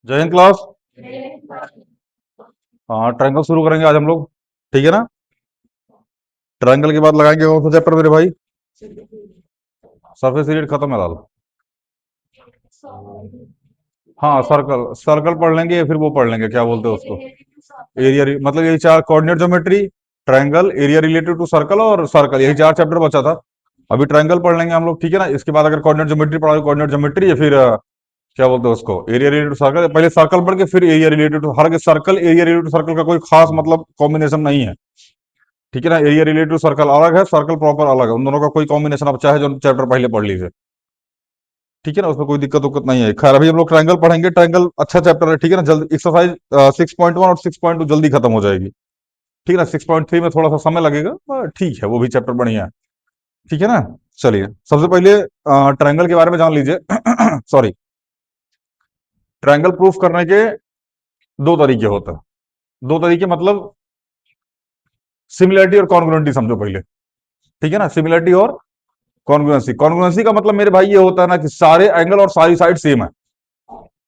जय हिंद क्लास। हाँ, ट्रायंगल शुरू करेंगे आज हम लोग। ठीक है ना। ट्रायंगल के बाद लगाएंगे कौन सा चैप्टर मेरे भाई? सरफेस एरिया खत्म है लाल। हाँ, सर्कल सर्कल पढ़ लेंगे या फिर वो पढ़ लेंगे, क्या बोलते हैं उसको, एरिया मतलब यही चार, coordinate geometry, triangle, area related to circle और सर्कल, यही चार चैप्टर बचा था। अभी ट्रायंगल पढ़ लेंगे हम लोग, ठीक है ना। इसके बाद अगर कोऑर्डिनेट ज्योमेट्री पढ़ा, कोऑर्डिनेट ज्योमेट्री या फिर क्या बोलते हैं उसको, एरिया रिलेटेड टू सर्कल। पहले सर्कल पढ़ के फिर एरिया रिलेटेड टू, हर circle area related to circle का कोई खास मतलब कॉम्बिनेशन नहीं है। ठीक है ना। एरिया रिलेटेड टू सर्कल अलग है, सर्कल प्रॉपर अलग है, उन दोनों का कोई कॉम्बिनेशन आप चाहे जो चैप्टर पहले पढ़ लीजिए। ठीक है ना, उसमें कोई दिक्कत उक्कत नहीं है। खैर, अभी हम लोग ट्रायंगल पढ़ेंगे। ट्रायंगल अच्छा चैप्टर है, ठीक है ना। जल्दी एक्सरसाइज 6.1 और 6.2 जल्दी खत्म हो जाएगी। ठीक है ना। 6.3 में थोड़ा सा समय लगेगा, ठीक है, वो भी चैप्टर बढ़िया है। ठीक है ना। चलिए, सबसे पहले ट्रायंगल के बारे में जान लीजिए। सॉरी। ट्रायंगल प्रूफ करने के दो तरीके होते हैं। दो तरीके मतलब सिमिलरिटी और कॉन्ग्रुएंटी समझो पहले। ठीक है ना। सिमिलरिटी और कॉन्ग्रुएंसी। कॉन्ग्रुएंसी का मतलब मेरे भाई ये होता है ना कि सारे एंगल और सारी साइड सेम है।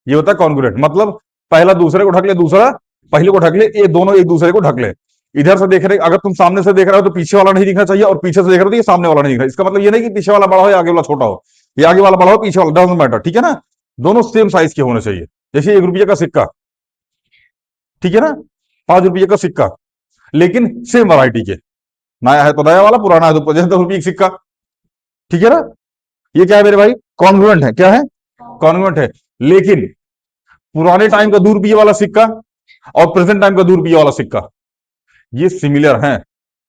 ये होता है कॉन्ग्रुएंट। मतलब पहला दूसरे को ढक ले, दूसरा पहले को ढक ले, ये दोनों एक दूसरे को ढक ले। इधर से देख रहे, अगर तुम सामने से देख रहे हो तो पीछे वाला नहीं दिखना चाहिए, और पीछे से देख रहे हो तो ये सामने वाला नहीं दिखना। इसका मतलब ये नहीं कि पीछे वाला बड़ा हो या आगे वाला छोटा हो, या आगे वाला बड़ा हो पीछे वाला, डजंट मैटर। ठीक है ना। दोनों सेम साइज के होने चाहिए। जैसे 1 रुपये का सिक्का, ठीक है ना, 5 रुपये का सिक्का, लेकिन सेम वैरायटी के। नया है तो नया वाला, पुराना है तो जैसे 10 रुपये की सिक्का। ठीक है ना। ये क्या है मेरे भाई? कॉन्ग्रुएंट है। क्या है? कॉन्ग्रुएंट है। लेकिन पुराने टाइम का 2 रुपये वाला सिक्का और प्रेजेंट टाइम का 2 रुपये वाला सिक्का, ये सिमिलर है,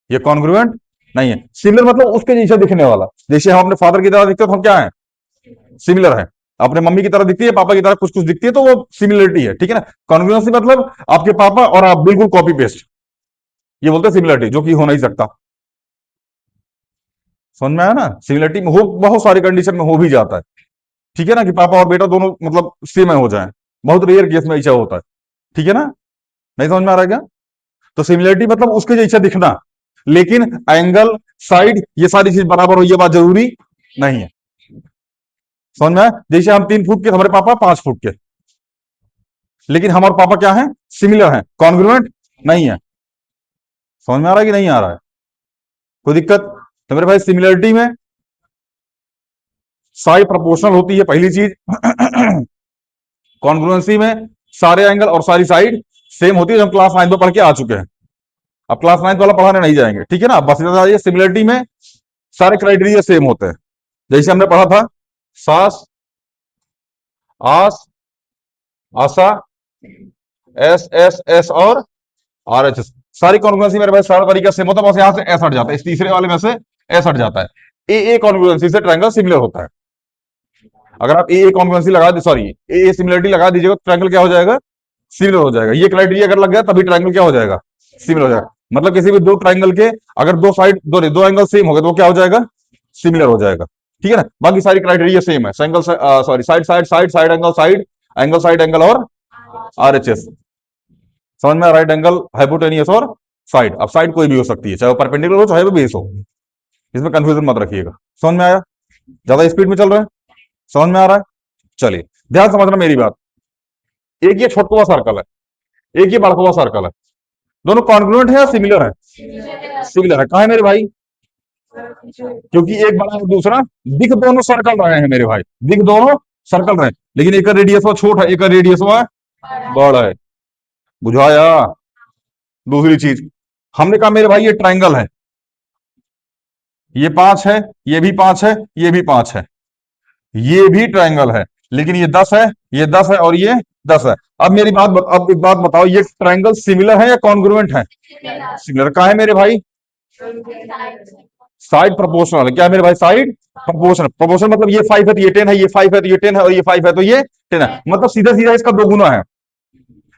ये कॉन्ग्रुएंट नहीं है। सिमिलर मतलब उसके जैसा दिखने वाला। जैसे हम अपने फादर की तरह दिखते हैं तो हम क्या है? सिमिलर है। अपने मम्मी की तरह दिखती है, पापा की तरह कुछ कुछ दिखती है, तो वो सिमिलरिटी है। ठीक है ना। कॉन्ग्रुएंसी मतलब आपके पापा और आप बिल्कुल कॉपी पेस्ट, ये बोलते हैं सिमिलरिटी, जो कि हो नहीं सकता। समझ में आया ना। सिमिलरिटी में हो, बहुत सारी कंडीशन में हो भी जाता है। ठीक है ना, कि पापा और बेटा दोनों मतलब सेम हो जाए, बहुत रेयर केस में ऐसा होता है। ठीक है ना। नहीं समझ में आ रहा है क्या? तो सिमिलरिटी मतलब उसके जैसा दिखना, लेकिन एंगल, साइड, ये सारी चीज बराबर हो, ये बात जरूरी नहीं है। समझ में आया? जैसे हम 3 फुट के, हमारे पापा 5 फुट के, लेकिन हमारे पापा क्या है? सिमिलर है, कॉन्ग्रुएंट नहीं है। समझ में आ रहा है कि नहीं आ रहा है? कोई दिक्कत? तो मेरे भाई सिमिलरिटी में साइड प्रोपोर्शनल होती है, पहली चीज। कॉन्ग्रुएंसी में सारे एंगल और सारी साइड सेम होती है, जो हम क्लास 9 में पढ़ के आ चुके हैं। अब क्लास 9 वाला पढ़ाने नहीं जाएंगे, ठीक है ना। बस इतना जाइए, सिमिलरिटी में सारे क्राइटेरिया सेम होते हैं। जैसे हमने पढ़ा था, सास, आस, आशा, एस एस एस और आर एच एस, सारी कॉन्ग्रुएंसी मेरे भाई सारा तरीका सेम होता है। बस यहां से एस हट जाता है, इस तीसरे वाले में से एस हट जाता है। ए कॉन्ग्रुएंसी से ट्रायंगल सिमिलर होता है। अगर आप ए कॉन्ग्रुएंसी लगा दी, सॉरी, ए सिमिलरिटी लगा दीजिएगा तो ट्रायंगल क्या हो जाएगा? सिमिलर हो जाएगा। ये क्राइटेरिया अगर लग गया तभी ट्रायंगल क्या हो जाएगा? सिमिलर हो जाएगा। मतलब किसी भी दो ट्रायंगल के अगर दो साइड, दो एंगल सेम हो गए तो वो क्या हो जाएगा? सिमिलर हो जाएगा। ठीक है ना। बाकी सारी क्राइटेरिया सेम है, angle, sorry, side side side side angle side, angle side angle और आर एच एस। समझ में? राइट एंगल, हाइपोटेनियस और साइड। अब साइड कोई भी हो सकती है, चाहे वो परपेंडिकुलर हो चाहे वो बेस हो, इसमें कंफ्यूजन मत रखिएगा। समझ में आया? ज्यादा स्पीड में चल रहा है? समझ में आ रहा है? चलिए, ध्यान समझना मेरी बात। एक ये छोटकुआ सर्कल है, एक ये बड़कुआ सर्कल है, दोनों कॉन्ग्रुएंट है या सिमिलर है? सिमिलर है। कहा है मेरे भाई? क्योंकि एक बड़ा है दूसरा, दिख दोनों सर्कल रहे हैं मेरे भाई, दिख दोनों सर्कल रहे हैं, लेकिन एक का रेडियस वो छोटा है, एक का रेडियस वो बड़ा है। बुझाया? दूसरी चीज, हमने कहा मेरे भाई ये ट्राइंगल है, ये 5 है, ये भी 5 है, ये भी 5 है, ये भी ट्राइंगल है, लेकिन ये 10 है, ये 10 है और ये 10 है। अब मेरी बात अब एक बात बताओ, ये ट्राइंगल सिमिलर है या कॉन्ग्रुएंट है? सिमिलर। कहा है मेरे भाई? साइड प्रोपोर्शनल है। क्या है मेरे भाई? Side proportional. प्रोपोर्शनल मतलब ये 5 है तो ये 10 है, ये 5 है तो ये 10 है, और ये 5 है तो ये 10 है, मतलब सीधा सीधा इसका 2 गुना है।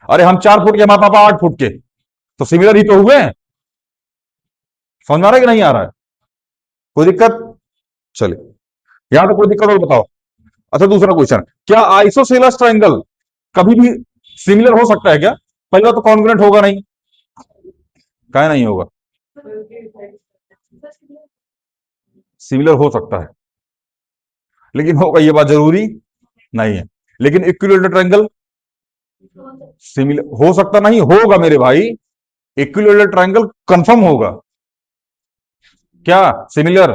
अरे हम 4 फुट के, हमारे पापा 8 फुट के, तो सिमिलर ही तो हुए। समझ में आ रहा है कि नहीं आ रहा है? कोई दिक्कत? चलिए, यहां तो कोई दिक्कत और बताओ। अच्छा, दूसरा क्वेश्चन, क्या आइसोसेलेस ट्रायंगल कभी भी सिमिलर हो सकता है क्या? पहला तो कॉन्ग्रुएंट होगा नहीं। क्या नहीं होगा? सिमिलर हो सकता है, लेकिन होगा ये बात जरूरी नहीं है। लेकिन इक्विलेटरल ट्रायंगल सिमिलर हो सकता नहीं होगा मेरे भाई, इक्विलेटरल ट्रायंगल कंफर्म होगा। क्या सिमिलर?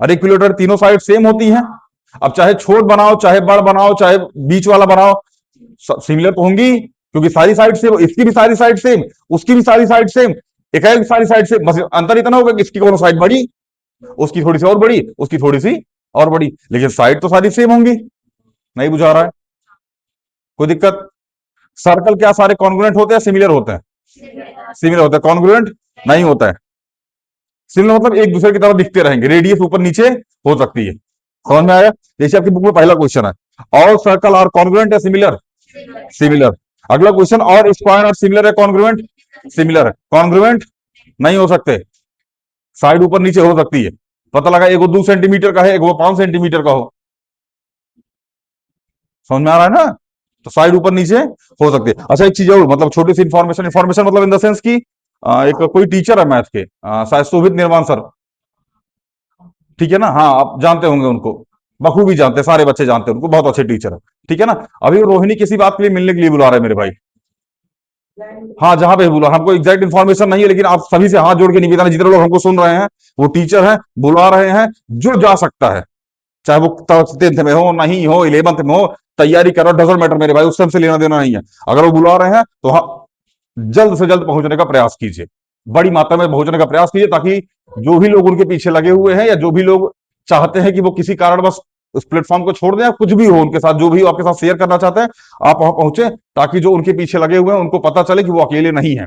अरे इक्विलेटर तीनों साइड सेम होती हैं। अब चाहे छोट बनाओ, चाहे बड़ बनाओ, चाहे बीच वाला बनाओ, सिमिलर तो होंगी, क्योंकि सारी साइड सेम, इसकी भी सारी साइड सेम, उसकी भी सारी साइड सेम, एक सारी साइड सेम, बस अंतर इतना होगा कि इसकी कोनो साइड बड़ी, उसकी थोड़ी सी और बड़ी, उसकी थोड़ी सी और बड़ी, लेकिन साइड तो सारी सेम होंगी। नहीं बुझा रहा है? कोई दिक्कत? सर्कल क्या सारे कॉन्ग्रुएंट होते हैं, सिमिलर होते हैं? सिमिलर होता है, कॉन्ग्रुएंट नहीं होता है। सिमिलर मतलब एक दूसरे की तरह दिखते रहेंगे, रेडियस ऊपर नीचे हो सकती है। समझ में आया? जैसे आपकी बुक में पहला क्वेश्चन है, ऑल सर्कल आर कॉन्ग्रुएंट या सिमिलर? सिमिलर। अगला क्वेश्चन, और स्क्वायर आर सिमिलर है कॉन्ग्रुएंट? सिमिलर है। कॉन्ग्रुएंट नहीं हो सकते, साइड ऊपर नीचे हो सकती है। पता लगा एक वो 2 सेंटीमीटर का है, एक वो 5 सेंटीमीटर का हो। समझ में आ रहा है ना? तो साइड ऊपर नीचे हो सकती है। अच्छा एक चीज और, मतलब छोटी सी इंफॉर्मेशन, इंफॉर्मेशन मतलब इन द सेंस की, एक कोई टीचर है मैथ के, शायद शोभित निर्माण सर, ठीक है ना? हाँ आप जानते होंगे उनको, बखूबी जानते हैं, सारे बच्चे जानते हैं उनको, बहुत अच्छे टीचर है। ठीक है ना? अभी वो रोहिणी किसी बात के लिए मिलने के लिए बुला रहे हैं मेरे भाई। हाँ जहां पे बुला, हमको एग्जैक्ट इन्फॉर्मेशन नहीं है, लेकिन आप सभी से हाथ जोड़ के निवेदन है, जितने लोग हमको सुन रहे हैं, वो टीचर हैं, बुला रहे हैं, जो जा सकता है, चाहे वो 10th में हो, नहीं हो, 11th में हो, तैयारी करो, डजंट मैटर मेरे भाई, उससे हमसे लेना देना नहीं है। अगर वो बुला रहे हैं तो हाँ, जल्द से जल्द पहुंचने का प्रयास कीजिए, बड़ी मात्रा में पहुंचने का प्रयास कीजिए, ताकि जो भी लोग उनके पीछे लगे हुए हैं, या जो भी लोग चाहते हैं कि वो किसी कारणवश उस प्लेटफॉर्म को छोड़ दें, या कुछ भी हो उनके साथ, जो भी आपके साथ शेयर करना चाहते हैं, आप वहां पहुंचे, ताकि जो उनके पीछे लगे हुए हैं उनको पता चले कि वो अकेले नहीं है।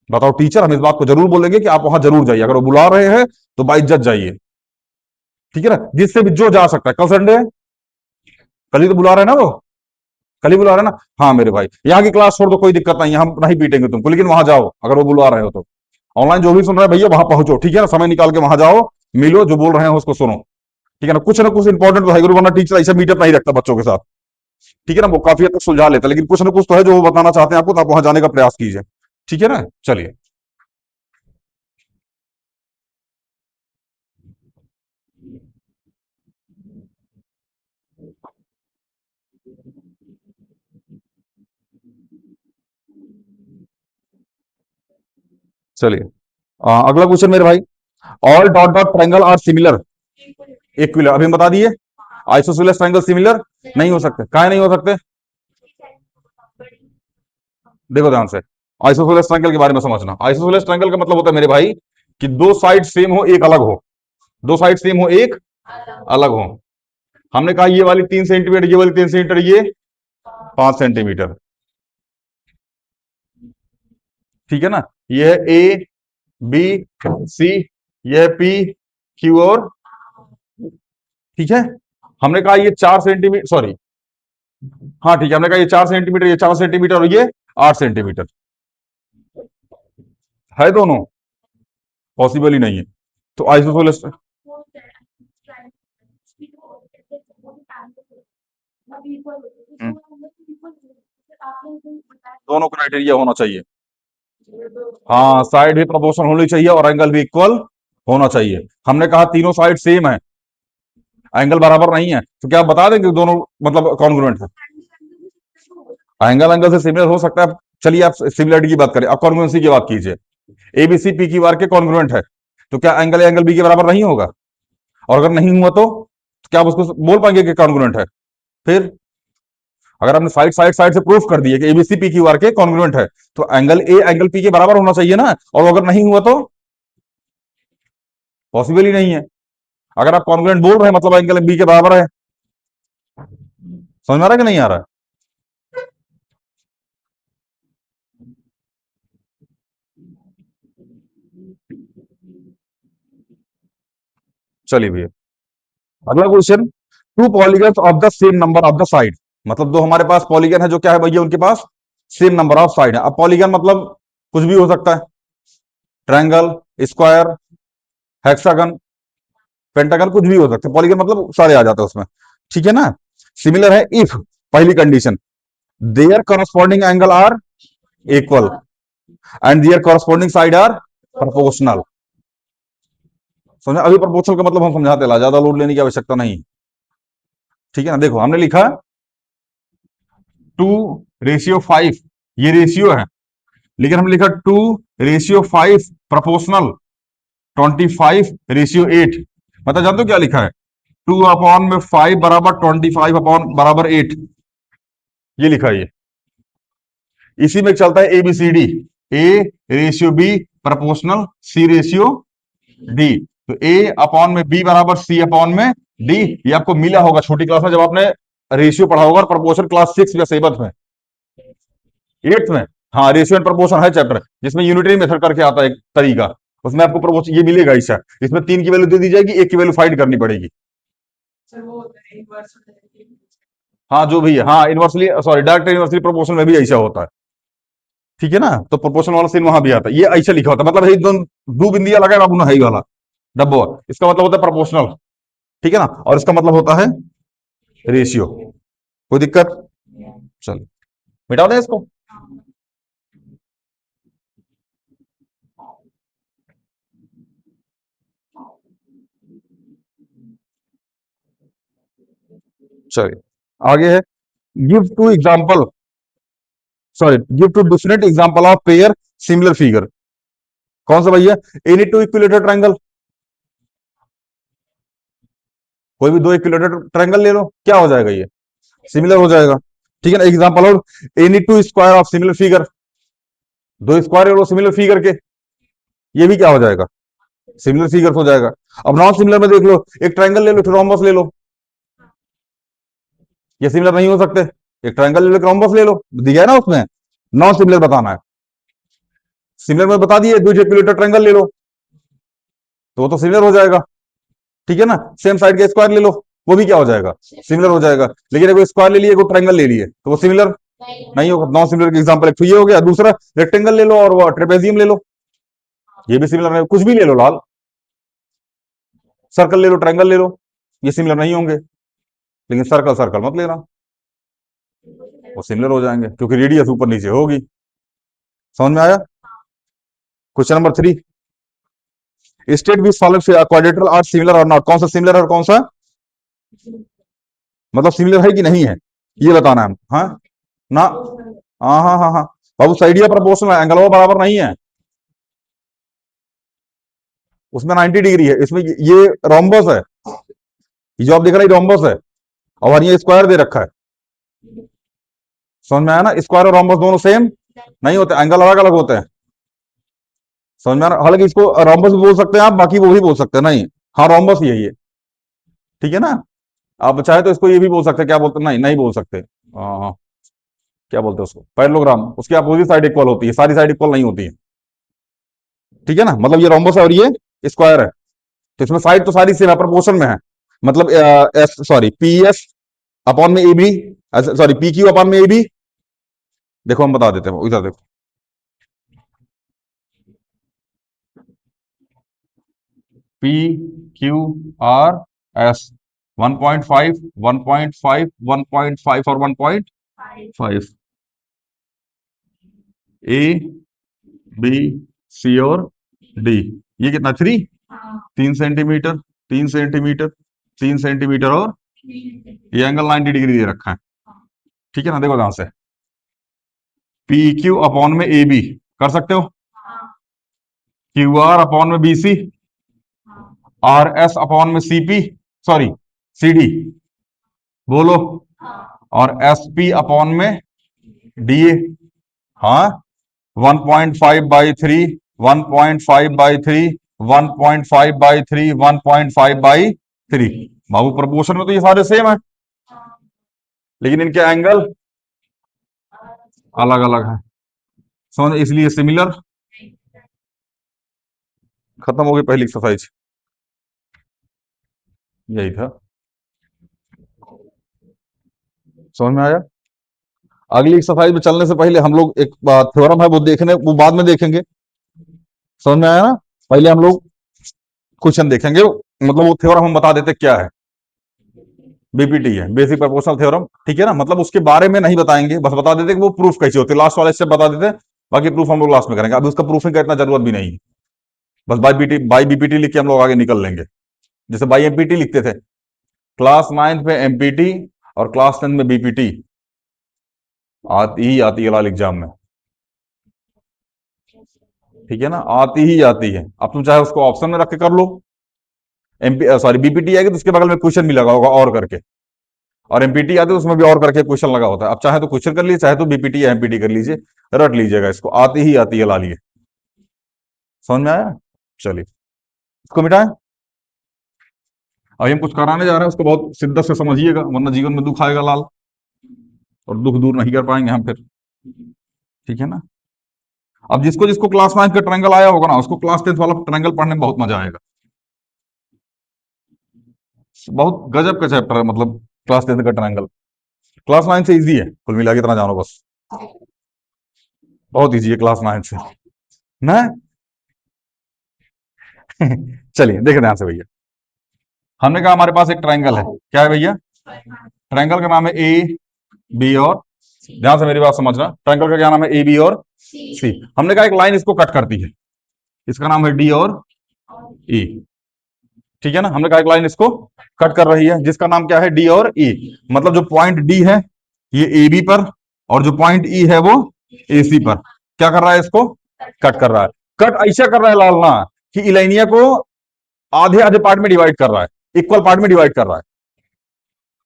बताओ टीचर, हम इस बात को जरूर बोलेंगे कि आप वहां जरूर जाइए, अगर वो बुला रहे हैं तो बाइज्जत जाइए। ठीक है ना? जिससे भी जो जा सकता है। कल संडे है, कल ही तो बुला रहे हैं ना वो, कल ही बुला रहे हैं ना? हाँ मेरे भाई, यहाँ की क्लास छोड़ दो, कोई दिक्कत नहीं है, हम नहीं पीटेंगे तुमको, लेकिन वहां जाओ अगर वो बुला रहे हो तो। ऑनलाइन जो भी सुन रहे हैं भैया, वहां पहुंचो, ठीक है ना? समय निकाल के वहां जाओ, मिलो, जो बोल रहे हैं उसको सुनो। ठीक है ना कुछ इंपॉर्टेंट तो है गुरु, वरना टीचर ऐसा मीटअप नहीं रखता बच्चों के साथ। ठीक है ना? वो काफी हद तक सुलझा लेता है, लेकिन कुछ ना कुछ तो है जो वो बताना चाहते हैं आपको, तो आप वहां जाने का प्रयास कीजिए। ठीक है ना? चलिए। चलिए, अगला क्वेश्चन मेरे भाई, all dot dot triangle are similar equilateral, अभी हम बता दिए। आइसोसेलेस ट्रायंगल सिमिलर नहीं हो सकते, काहे नहीं हो सकते? देखो ध्यान से, आइसोसेलेस ट्रायंगल के बारे में समझना। आइसोसेलेस ट्रायंगल का मतलब होता है मेरे भाई कि दो साइड सेम हो, एक अलग हो। दो साइड सेम हो, एक अलग हो। हमने कहा ये वाली 3 सेंटीमीटर, ये वाली 3 सेंटीमीटर, ये 5 सेंटीमीटर। ठीक है ना? ये है ए, बी, सी, ये है पी, क्यू और, ठीक है। हमने कहा ये 4 सेंटीमीटर, सॉरी, हाँ ठीक है, हमने कहा ये 4 सेंटीमीटर, ये 4 सेंटीमीटर, और ये 8 सेंटीमीटर है, दोनों पॉसिबल ही नहीं है। तो आइसोसेलेस, दोनों क्राइटेरिया होना चाहिए। हाँ, साइड भी प्रोपोर्शन होनी चाहिए और एंगल भी इक्वल होना चाहिए। हमने कहा तीनों साइड सेम है, एंगल बराबर नहीं है, तो क्या आप बता देंगे दोनों मतलब कॉन्ग्रुएंट है? एंगल एंगल से सिमिलर हो सकता है। चलिए आप सिमिलरिटी की बात करें, आप कॉन्ग्रुएंसी की बात कीजिए। एबीसी पी क्यू आर के कॉन्ग्रुएंट है, तो क्या एंगल एंगल बी के बराबर नहीं होगा? और अगर नहीं हुआ तो क्या आप उसको बोल पाएंगे कि कॉन्ग्रुएंट है? फिर अगर आपने साइड साइड साइड से प्रूफ कर दिए कि एबीसी पी क्यू आर के कॉन्ग्रुएंट है, तो एंगल ए एंगल पी के बराबर होना चाहिए ना, और अगर नहीं हुआ तो पॉसिबल ही नहीं है। अगर आप कॉन्ग्रुएंट बोल रहे हैं मतलब एंगल बी के बराबर है। समझ में आ रहा है कि नहीं आ रहा है? चलिए भैया, अगला question, to polygons of the same number of the side, मतलब दो हमारे पास पॉलीगन है, जो क्या है भैया, उनके पास सेम नंबर ऑफ साइड है। अब पॉलीगन मतलब कुछ भी हो सकता है, ट्रायंगल, स्क्वायर, हेक्सागन, पेंटागन, कुछ भी हो सकता है। पॉलीगन मतलब सारे आ जाते हैं उसमें। ठीक है ना? सिमिलर है इफ, पहली condition, their corresponding angle are equal and their corresponding side are proportional. समझा? अभी प्रोपोर्शनल का मतलब हम समझाते ला, ज्यादा लोड लेने की आवश्यकता नहीं। ठीक है ना? देखो हमने लिखा 2:5, ये रेशियो है, लेकिन हम लिखा 2:5 प्रोपोर्शनल 25:8। मतलब जानते हो क्या लिखा है? 2/5 बराबर 25/8, ये लिखा है ये। इसी में चलता है ABCD, A:B प्रोपोर्शनल C:D। तो A/में B बराबर C/D, ये आपको मिला होगा छोटी क्लास में जब आपने रेशियो पढ़ा होगा, प्रोपोर्शन क्लास 6 या 7 में, 8th में। हाँ, रेशियो एंड प्रोपोर्शन है चैप्टर, जिसमें यूनिटरी मेथड करके आता है एक तरीका, उसमें आपको प्रोपोर्शन ये मिलेगा। ऐसा इसमें 3 की वैल्यू दे दी जाएगी, 1 की वैल्यू फाइंड करनी पड़ेगी। हाँ, जो भी है, हाँ, inversely sorry direct inversely proportion में भी ऐसा होता है, ठीक है ना। तो प्रोपोर्शन वाला सीन वहां भी आता है, ये ऐसा लिखा होता है, मतलब एकदम दो बिंदिया लगा बाबू ना, है वाला डब्बो, इसका मतलब होता है प्रोपोर्शनल, ठीक है ना, और इसका मतलब होता है रेशियो। कोई दिक्कत? चलो मिटा दें इसको। चलिए आगे है, give two example, sorry give two different example of pair similar figure. कौन सा भैया? एनी टू इक्विलेटरल ट्रायंगल, कोई भी दो इक्विलेटरल ट्रायंगल ले लो, क्या हो जाएगा ये? सिमिलर हो जाएगा, ठीक है ना। एग्जाम्पल और any two square of similar figure, दो स्क्वायर ले लो सिमिलर फिगर के, ये भी क्या हो जाएगा? सिमिलर फिगर हो जाएगा। अब नॉन सिमिलर में देख लो, एक ट्रायंगल ले लो, रोम्बस ले लो, ये सिमिलर नहीं हो सकते। एक ट्रायंगल ले लो, रोम्बस ले लो, दिया है ना उसमें, नॉन सिमिलर बताना है। सिमिलर में बता दिए, दो इक्विलेटरल ट्रायंगल ले लो, तो वो तो सिमिलर हो जाएगा, ठीक है ना। सेम साइड के स्क्वायर ले लो, वो भी क्या हो जाएगा? सिमिलर हो जाएगा। लेकिन एक स्क्वायर ले लिए, एक ट्रायंगल ले लिए, तो वो सिमिलर नहीं होगा। नॉन सिमिलर का एग्जांपल एक तो ये हो गया, दूसरा रेक्टेंगल ले लो और वो ट्रेपेजियम ले लो, ये भी सिमिलर नहीं, कुछ भी ले लो लाल, सर्कल ले लो, ट्रायंगल ले लो, ये सिमिलर नहीं होंगे। लेकिन सर्कल सर्कल मत लेना, वो सिमिलर हो जाएंगे क्योंकि रेडियस ऊपर नीचे होगी। समझ में आया? Question number 3, state which following quadrilateral are similar और नॉट। कौन सा सिमिलर और कौन सा, मतलब सिमिलर है कि नहीं है, ये बताना है। हाँ ना, हाँ हाँ हाँ हाँ बाबू, साइड या प्रोपोर्शनल है, एंगल वो बराबर नहीं है, उसमें 90 डिग्री है, इसमें ये रोम्बस है, ये जो आप देख रहे हैं रोम्बस है, और ये स्क्वायर दे रखा है। समझ में आया ना? स्क्वायर और रोम्बस दोनों सेम नहीं होते, एंगल अलग अलग होते हैं। समझ में आ रहा? हालांकि इसको रोम्बस भी बोल सकते हैं आप, बाकी वो भी बोल सकते हैं, नहीं, हाँ रोम्बस ही है ये, ठीक है ना। आप चाहे तो इसको ये भी बोल सकते हैं, क्या बोलते हैं, नहीं नहीं बोल सकते, क्या बोलते हैं उसको, पैरेललोग्राम, उसकी अपोजिट साइड इक्वल होती है, सारी साइड इक्वल नहीं होती है, ठीक है ना। मतलब ये रोम्बस है और ये स्क्वायर है, तो इसमें साइड तो सारी सेम है, प्रोपोर्शन में है। मतलब S sorry P S upon में A B, sorry P Q upon में ए बी। देखो हम बता देते हैं, इधर देखो, पी क्यू आर एस 1.5 1.5 1.5 और 1.5, ए बी सी और डी, ये कितना 3, 3 सेंटीमीटर, 3 सेंटीमीटर, 3 सेंटीमीटर, और ये एंगल 90 डिग्री दे रखा है, ठीक है ना। देखो ध्यान से, पी क्यू अपॉन में ए बी कर सकते हो, क्यू आर अपॉन में B C, R S upon में C P, sorry C D, बोलो, और एस पी अपॉन में डी ए। हाँ, 1.5/3, 1.5/3, 1.5/3, 1.5/3, बाबू प्रपोर्शन में तो ये सारे सेम है, लेकिन इनके एंगल अलग अलग है। समझ, इसलिए सिमिलर। खत्म हो गई पहली एक्सरसाइज, यही था। समझ में आया? अगली एक्सरसाइज में चलने से पहले हम लोग एक थ्योरम है वो देखने, वो बाद में देखेंगे। समझ में आया ना? पहले हम लोग क्वेश्चन देखेंगे, मतलब वो थ्योरम हम बता देते क्या है। बीपीटी है, बेसिक प्रोपोर्शनल थ्योरम, ठीक है ना। मतलब उसके बारे में नहीं बताएंगे, बस बता देते कि वो प्रूफ कैसे होते, लास्ट वाले स्टेप बता देते, बाकी प्रूफ हम लोग लास्ट में करेंगे। अभी उसका प्रूफिंग का इतना जरूरत भी नहीं है, बस बाई बीपीटी लिख के हम लोग आगे निकल लेंगे, जैसे बाई एमपीटी लिखते थे क्लास 9th में, एमपीटी, और क्लास 10th में बीपीटी, आती ही आती है लाल एग्जाम में, ठीक है ना, आती ही आती है। अब तुम चाहे उसको ऑप्शन में रख के कर लो, एमपी सॉरी बीपीटी आएगी तो उसके बगल में क्वेश्चन भी लगा होगा और करके, और एमपीटी आती है तो उसमें भी और करके क्वेश्चन लगा होता है। अब चाहे तो क्वेश्चन कर लीजिए, चाहे तो बीपीटी या एमपीटी कर लीजिए, रट लीजिएगा इसको, आती ही आती है लाल ये। समझ में आया? चलिए इसको मिटाएं। अभी हम कुछ कराने जा रहे हैं, उसको बहुत शिद्दत से समझिएगा, वरना जीवन में दुख आएगा लाल, और दुख दूर नहीं कर पाएंगे हम फिर, ठीक है ना। अब जिसको जिसको क्लास 9 का ट्रायंगल आया होगा ना, उसको क्लास 10 वाला ट्रायंगल पढ़ने में बहुत मजा आएगा। बहुत गजब का चैप्टर है, मतलब क्लास 10 का ट्रायंगल क्लास 9 से इजी है, कुल मिला के इतना जानो बस, बहुत इजी है क्लास 9 से ना। चलिए देखे ध्यान से भैया, हमने कहा हमारे पास एक ट्रायंगल है, क्या है भैया? ट्रायंगल का नाम है ए बी और, ध्यान से मेरी बात समझना, ट्रायंगल का क्या नाम है? ए बी और सी। हमने कहा एक लाइन इसको कट करती है, इसका नाम है डी और ई, ठीक है ना। हमने कहा एक लाइन इसको कट कर रही है जिसका नाम क्या है? डी और ई। मतलब जो पॉइंट डी है ये ए बी पर, और जो पॉइंट ई है वो ए सी पर, क्या कर रहा है? इसको कट कर रहा है। कट ऐसा कर रहा है लालना कि इलाइनिया को आधे आधे पार्ट में डिवाइड कर रहा है, इक्वल पार्ट में डिवाइड कर रहा है।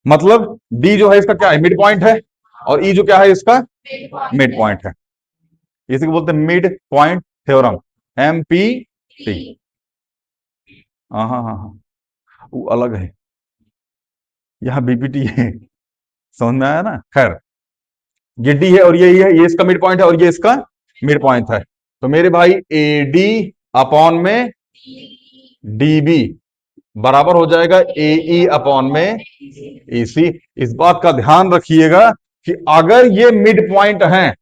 मतलब डी जो है इसका क्या है? मिड पॉइंट है, और ई जो क्या है? इसका मिड पॉइंट है। इसी को बोलते हैं मिड पॉइंट थ्योरम, MPT। हाँ हाँ हाँ हाँ, वो अलग है, यहाँ बीपीटी है। समझ में आया ना? खैर, ये डी है और ये इसका मिड पॉइंट है और ये इसका मिड पॉइंट है। तो मेरे भाई ए डी अपॉन में डी बी बराबर हो जाएगा ए ई अपॉन में ए सी। इस बात का ध्यान रखिएगा कि अगर ये मिड पॉइंट है,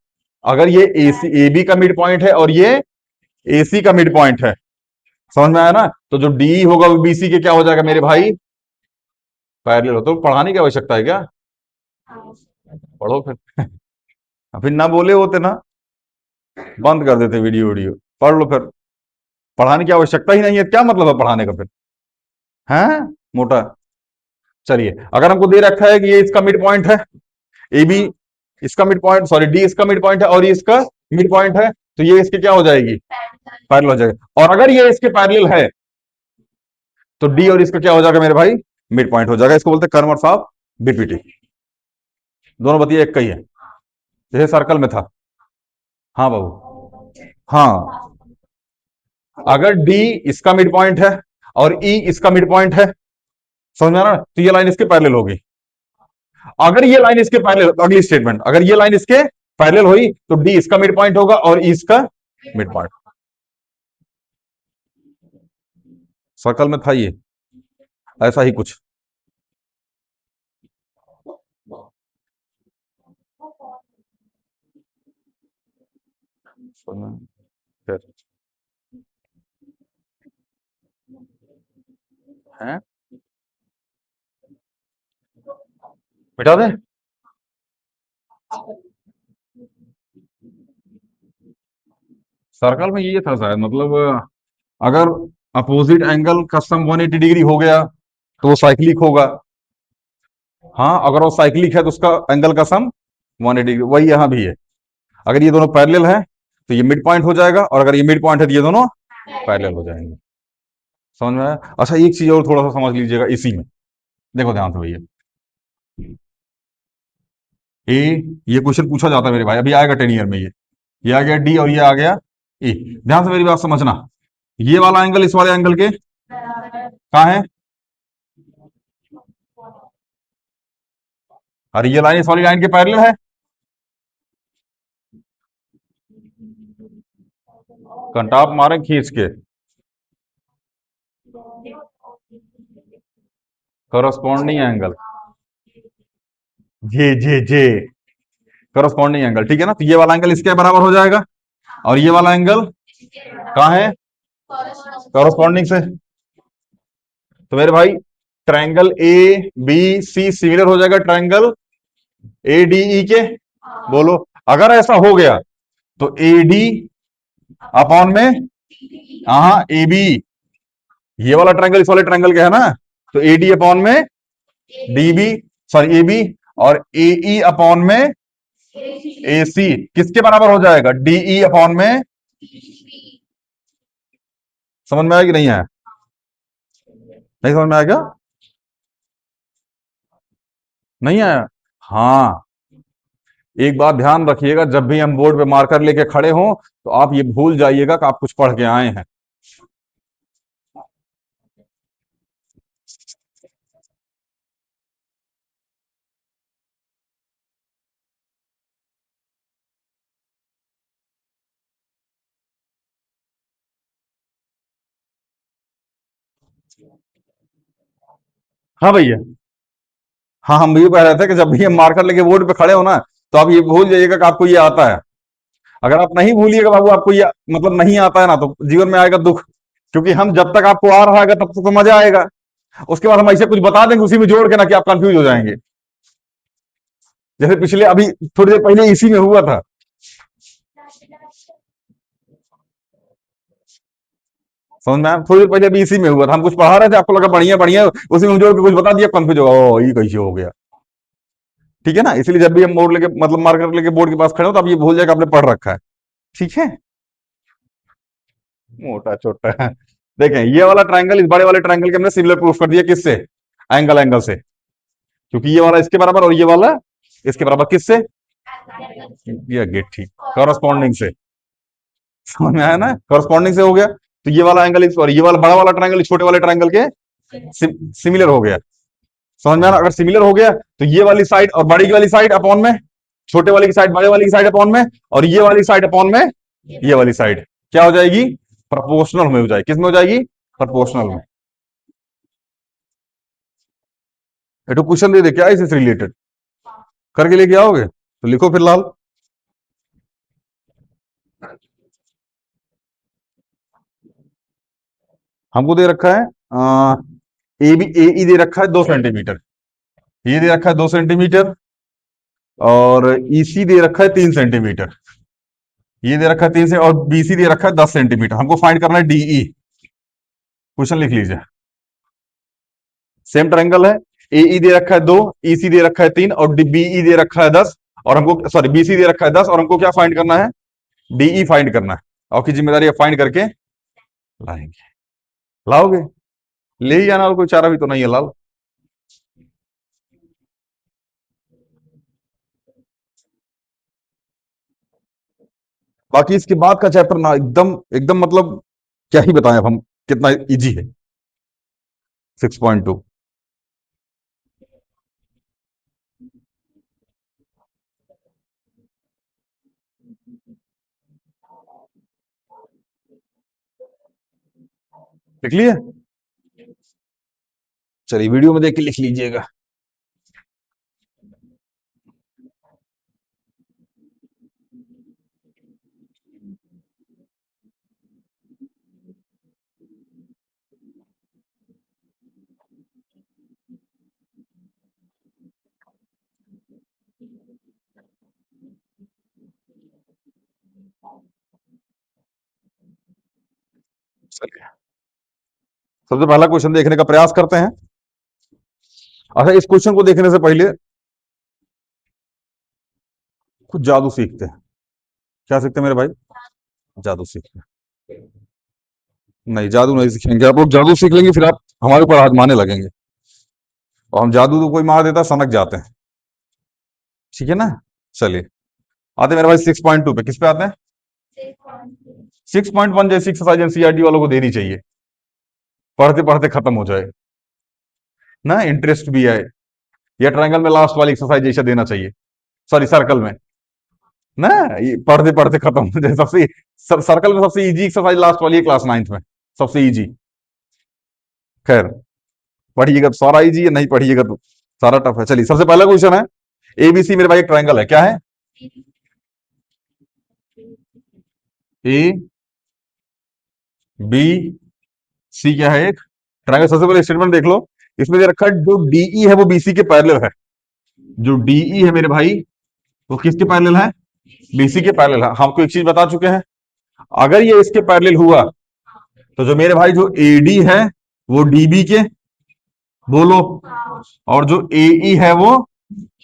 अगर ये ए सी ए बी का मिड पॉइंट है और ये ए सी का मिड पॉइंट है, समझ में आया ना, तो जो डी होगा वो बीसी के क्या हो जाएगा मेरे भाई? पैरेलल हो। तो पढ़ाने की आवश्यकता है क्या? पढ़ो फिर। फिर ना बोले होते ना, बंद कर देते वीडियो वीडियो, पढ़ लो फिर। पढ़ाने की आवश्यकता ही नहीं है, क्या मतलब है पढ़ाने का फिर? है मोटा। चलिए, अगर हमको दे रखा है कि ये इसका मिड पॉइंट है, ए बी इसका मिड पॉइंट, सॉरी डी इसका मिड पॉइंट है और ये इसका मिड पॉइंट है, तो ये इसके क्या हो जाएगी? पैरेलल हो जाएगा। और अगर ये इसके पैरेलल है तो डी और इसका क्या हो जाएगा मेरे भाई? मिड पॉइंट हो जाएगा। इसको बोलते हैं कन्वर्स ऑफ बीपीटी। दोनों बतिया एक का ही है, जैसे सर्कल में था। हाँ बाबू, हाँ, अगर डी इसका मिड पॉइंट है और ई इसका मिड पॉइंट है, समझ में आ रहा है? तो ये लाइन इसके पैरेलल होगी। अगर ये लाइन इसके पैरेलल, अगली स्टेटमेंट, अगर ये लाइन इसके पैरेलल हुई तो डी इसका मिड पॉइंट होगा और ई इसका मिड पॉइंट। सर्कल में था ये, ऐसा ही कुछ। फिर है, मिटा दे। सर्कल में ये था शायद, मतलब अगर अपोजिट एंगल का सम 180 डिग्री हो गया तो वो साइक्लिक होगा। हाँ, अगर वो साइक्लिक है तो उसका एंगल का सम 180 डिग्री, वही यहां भी है। अगर ये दोनों पैरेलल है तो ये मिड पॉइंट हो जाएगा, और अगर ये मिड पॉइंट है तो ये दोनों पैरेलल हो जाएंगे। समझ में आया? अच्छा, एक चीज और थोड़ा सा समझ लीजिएगा इसी में, देखो ध्यान से भैया। ए, ये क्वेश्चन पूछा जाता है मेरे भाई, अभी आएगा 10 ईयर में ये आ गया डी और ये आ गया ए। ध्यान से मेरी बात समझना, ये वाला एंगल इस वाले एंगल के कहाँ है? और ये लाइन इस वाली लाइन के पैरेलल है। कंटाप मारे खींच के, करस्पॉन्डिंग एंगल, जे करस्पॉन्डिंग एंगल, ठीक है ना। तो ये वाला एंगल इसके बराबर हो जाएगा, और ये वाला एंगल कहाँ है? करस्पॉन्डिंग से। तो मेरे भाई triangle A B C similar हो जाएगा ट्रायंगल ए डी ई के। बोलो, अगर ऐसा हो गया तो ए डी अपॉन में, हाँ ए बी, ये वाला ट्रायंगल इस वाले ट्रायंगल का है ना, तो ए डी अपॉन में D B, sorry A B, और ए ई अपॉन में ए सी किसके बराबर हो जाएगा? डीई अपॉन में, समझ में आया कि नहीं आया? नहीं समझ में आया क्या? नहीं आया? हाँ, एक बात ध्यान रखिएगा, जब भी हम बोर्ड पे मार्कर लेके खड़े हों तो आप ये भूल जाइएगा कि आप कुछ पढ़ के आए हैं। हाँ भैया, हाँ हम भी कह रहे थे कि जब भी हम मार्कर लेके बोर्ड पे खड़े हो ना, तो आप ये भूल जाइएगा कि आपको ये आता है। अगर आप नहीं भूलिएगा बाबू, आपको ये मतलब नहीं आता है ना, तो जीवन में आएगा दुख। क्योंकि हम जब तक आपको आ रहा है तब तक तो मजा आएगा, उसके बाद हम ऐसे कुछ बता देंगे उसी में जोड़ के ना कि आप कंफ्यूज हो जाएंगे। जैसे पिछले अभी थोड़ी देर पहले इसी में हुआ था। समझ में आया? थोड़ी देर पहले अभी इसी में हुआ था, हम कुछ पढ़ा रहे थे, आपको लगा बढ़िया बढ़िया, उसी में जोड़ के कुछ बता दिया, कंफ्यूज होगा, ओ ये कैसे हो गया। ठीक है ना? इसलिए जब भी हम बोर्ड लेके मतलब मार्कर लेके बोर्ड के पास खड़े हो तो आप ये भूल जाएगा आपने पढ़ रखा है। ठीक है? मोटा छोटा देखें, ये वाला ट्रायंगल इस बड़े वाले ट्रायंगल के हमने सिमिलर प्रूफ कर दिया, किससे? एंगल एंगल से। क्योंकि ये वाला इसके बराबर और ये वाला इसके बराबर, किससे? ये गेट ठीक, कॉरस्पॉन्डिंग से। समझ में आया ना? कॉरस्पॉन्डिंग से हो गया, तो ये वाला एंगल और ये वाला बड़ा वाला ट्रायंगल छोटे वाले ट्रायंगल के सिमिलर हो गया। समझ में आया? अगर सिमिलर हो गया तो ये वाली साइड और बड़ी वाली साइड अपॉन में, छोटे वाली की साइड बड़े वाली की साइड अपॉन में, और ये वाली साइड अपॉन में ये वाली साइड क्या हो जाएगी? प्रोपोर्शनल में हो जाएगी। किस में हो जाएगी? प्रोपोर्शनल में। ये तो क्वेश्चन दे दे क्या इससे रिलेटेड करके लेके आओगे तो लिखो फिर लाल। हमको दे रखा है ए बी ए ई दे रखा है 2 सेंटीमीटर, ये दे रखा है 2 सेंटीमीटर, और ईसी दे रखा है 3 सेंटीमीटर, ये दे रखा है 3 से, और बीसी दे रखा है 10 सेंटीमीटर। हमको फाइंड करना है डीई। क्वेश्चन लिख लीजिए। सेम ट्रायंगल है, एई दे रखा है 2, ईसी दे रखा है 3, और बीई दे रखा है 10, और हमको सॉरी बीसी दे रखा है 10, और हमको क्या फाइंड करना है? डीई फाइंड करना है। आपकी जिम्मेदारी है फाइंड करके लाएंगे। लाओगे? ले ही जाना, और कोई चारा भी तो नहीं है लाल। बाकी इसके बाद का चैप्टर ना एकदम एकदम मतलब क्या ही बताएं अब हम, कितना इजी है। 6.2 लिख लिए? चलिए वीडियो में देख के लिख लीजिएगा। चलिए सबसे पहला क्वेश्चन देखने का प्रयास करते हैं। अच्छा, इस क्वेश्चन को देखने से पहले कुछ जादू सीखते हैं। क्या सीखते हैं मेरे भाई? जादू सीखते हैं। नहीं, जादू नहीं सीखेंगे। आप लोग जादू सीख लेंगे फिर आप हमारे ऊपर आजमाने लगेंगे, और हम जादू तो कोई मार देता सनक जाते हैं। ठीक है ना? चलिए आते हैं मेरे भाई 6.2 पे। किस पे आते हैं? 6.1 जैसी एक्सरसाइज एनसीईआरटी वालों को देनी चाहिए, पढ़ते पढ़ते खत्म हो जाए ना, इंटरेस्ट भी आए। या ट्रायंगल में लास्ट वाली एक्सरसाइज जैसा देना चाहिए, सॉरी सर्कल में ना, ये पढ़ते पढ़ते खत्म हो जाए। सर्कल में सबसे इजी एक्सरसाइज लास्ट वाली है, क्लास 9th में सबसे इजी। खैर, पढ़िएगा तो सारा इजी है, नहीं पढ़िएगा तो सारा टफ है। चलिए सबसे पहला क्वेश्चन है, एबीसी मेरे भाई एक ट्रायंगल है, क्या है? ए बी सी क्या है? एक ट्रायंगल। सबसे पहले स्टेटमेंट देख लो, इसमें दे रखा है जो डीई है वो बीसी के पैरेलल है। जो डीई है मेरे भाई वो किसके पैरेलल है? बीसी के पैरेलल है। हमको एक चीज बता चुके हैं, अगर ये इसके पैरेलल हुआ तो जो मेरे भाई जो एडी है वो डीबी के, बोलो, और जो एई है वो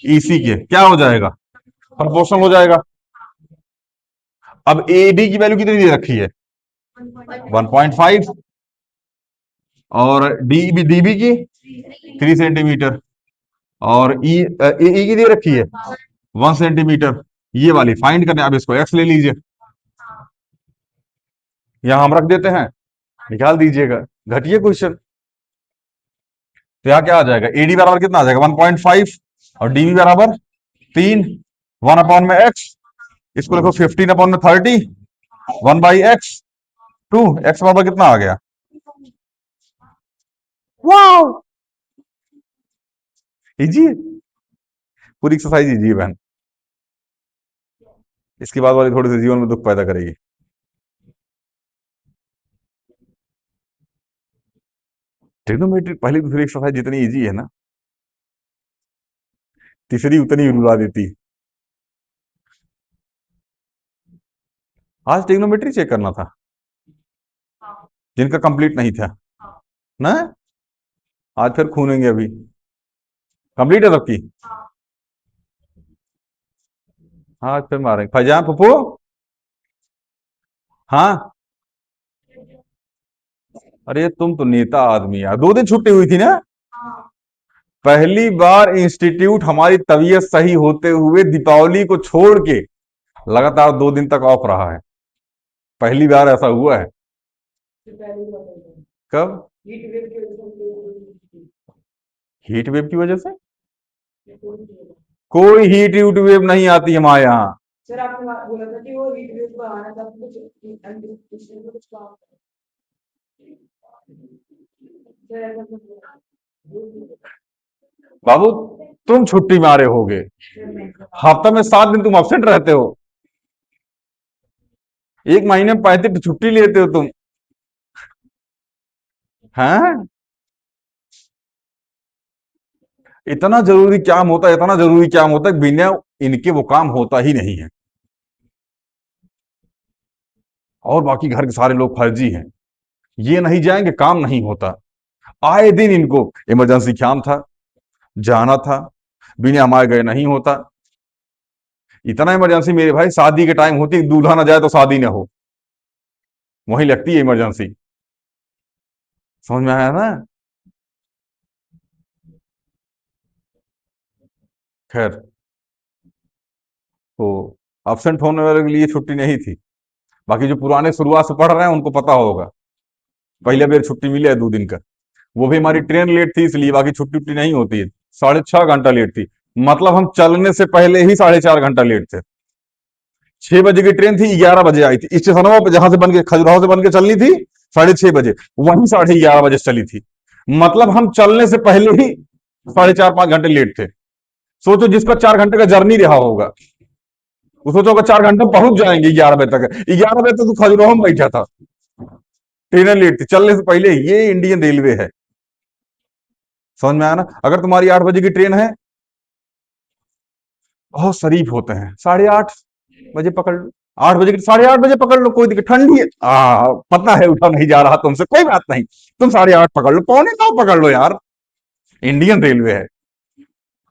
ईसी के, क्या हो जाएगा? प्रोपोर्शनल हो जाएगा। अब ए डी की वैल्यू कितनी दे रखी है? 1.5। और डी बी की 3 सेंटीमीटर। और ई की दे रखी है 1 सेंटीमीटर। ये वाली फाइंड करने, अब इसको एक्स ले लीजिए, यहां हम रख देते हैं, निकाल दीजिएगा। घटिए क्वेश्चन। तो यहाँ क्या आ जाएगा? एडी बराबर कितना आ जाएगा? 1.5। और डीबी बराबर 3। 1/x। इसको लिखो 15/30। 1/x। 2 एक्स बराबर कितना आ गया? वाह, इजी है, पूरी एक्सरसाइज इजी है बहन। इसके बाद वाली थोड़ी सी जीवन में दुख पैदा करेगी। ट्रिग्नोमेट्री पहली दूसरी एक्सरसाइज जितनी इजी है ना, तीसरी उतनी रुला देती है। आज ट्रिग्नोमेट्री चेक करना था जिनका कंप्लीट नहीं था ना, आज फिर खूनेंगे। अभी कंप्लीट है सबकी? हाँ, आज फिर मारेंगे। फैजान पप्पू। हाँ, अरे तुम तो नेता आदमी यार, 2 दिन छुट्टी हुई थी ना। पहली बार इंस्टीट्यूट हमारी तबीयत सही होते हुए दीपावली को छोड़ के लगातार 2 दिन तक ऑफ रहा है। पहली बार ऐसा हुआ है। कब? हीट वेव की वजह से? कोई हीट हीट वेव नहीं आती हमारे यहाँ। बाबू, तुम छुट्टी मारे होगे, हफ्ता में 7 दिन तुम अब्सेंट रहते हो, एक महीने में 35 छुट्टी लेते हो तुम। हैं? इतना जरूरी काम होता है, इतना जरूरी काम होता है, बिना इनके वो काम होता ही नहीं है। और बाकी घर के सारे लोग फर्जी हैं, ये नहीं जाएंगे काम नहीं होता। आए दिन इनको इमरजेंसी काम था, जाना था, बिना हमारे गए नहीं होता। इतना इमरजेंसी मेरे भाई, शादी के टाइम होती, दूल्हा ना जाए तो शादी ना हो, वहीं लगती है इमरजेंसी। समझ में आया ना? खैर, तो अब्सेंट होने वाले के लिए छुट्टी नहीं थी। बाकी जो पुराने शुरुआत से पढ़ रहे हैं उनको पता होगा, पहले बेर छुट्टी मिली है 2 दिन का। वो भी हमारी ट्रेन लेट थी इसलिए, बाकी छुट्टी उट्टी नहीं होती है। 6.5 घंटा लेट थी, मतलब हम चलने से पहले ही 4.5 घंटा लेट थे। 6 बजे की ट्रेन थी, 11 बजे आई थी स्टेशनों पर, जहां से बन के खजुराहो से बन के चलनी थी 6:30 बजे, वहीं 11:30 बजे चली थी। मतलब हम चलने से पहले ही 4.5 5 घंटे लेट थे। सोचो जिसका 4 घंटे का जर्नी रहा होगा, वो सोचो अगर 4 घंटे पहुंच जाएंगे 11 बजे तक, 11 बजे तक तो खजुराहो में बैठा था। ट्रेनें लेट थी चलने से पहले। ये इंडियन रेलवे है। समझ में आया ना? अगर तुम्हारी 8 बजे की ट्रेन है, बहुत शरीफ होते हैं, 8:30 बजे पकड़ लो। 8 बजे की 8:30 बजे पकड़ लो, कोई दिक्कत, ठंडी है, पता है उठा नहीं जा रहा तुमसे, कोई बात नहीं, तुम 8:30 पकड़ लो, 8:45 पकड़ लो यार, इंडियन रेलवे है।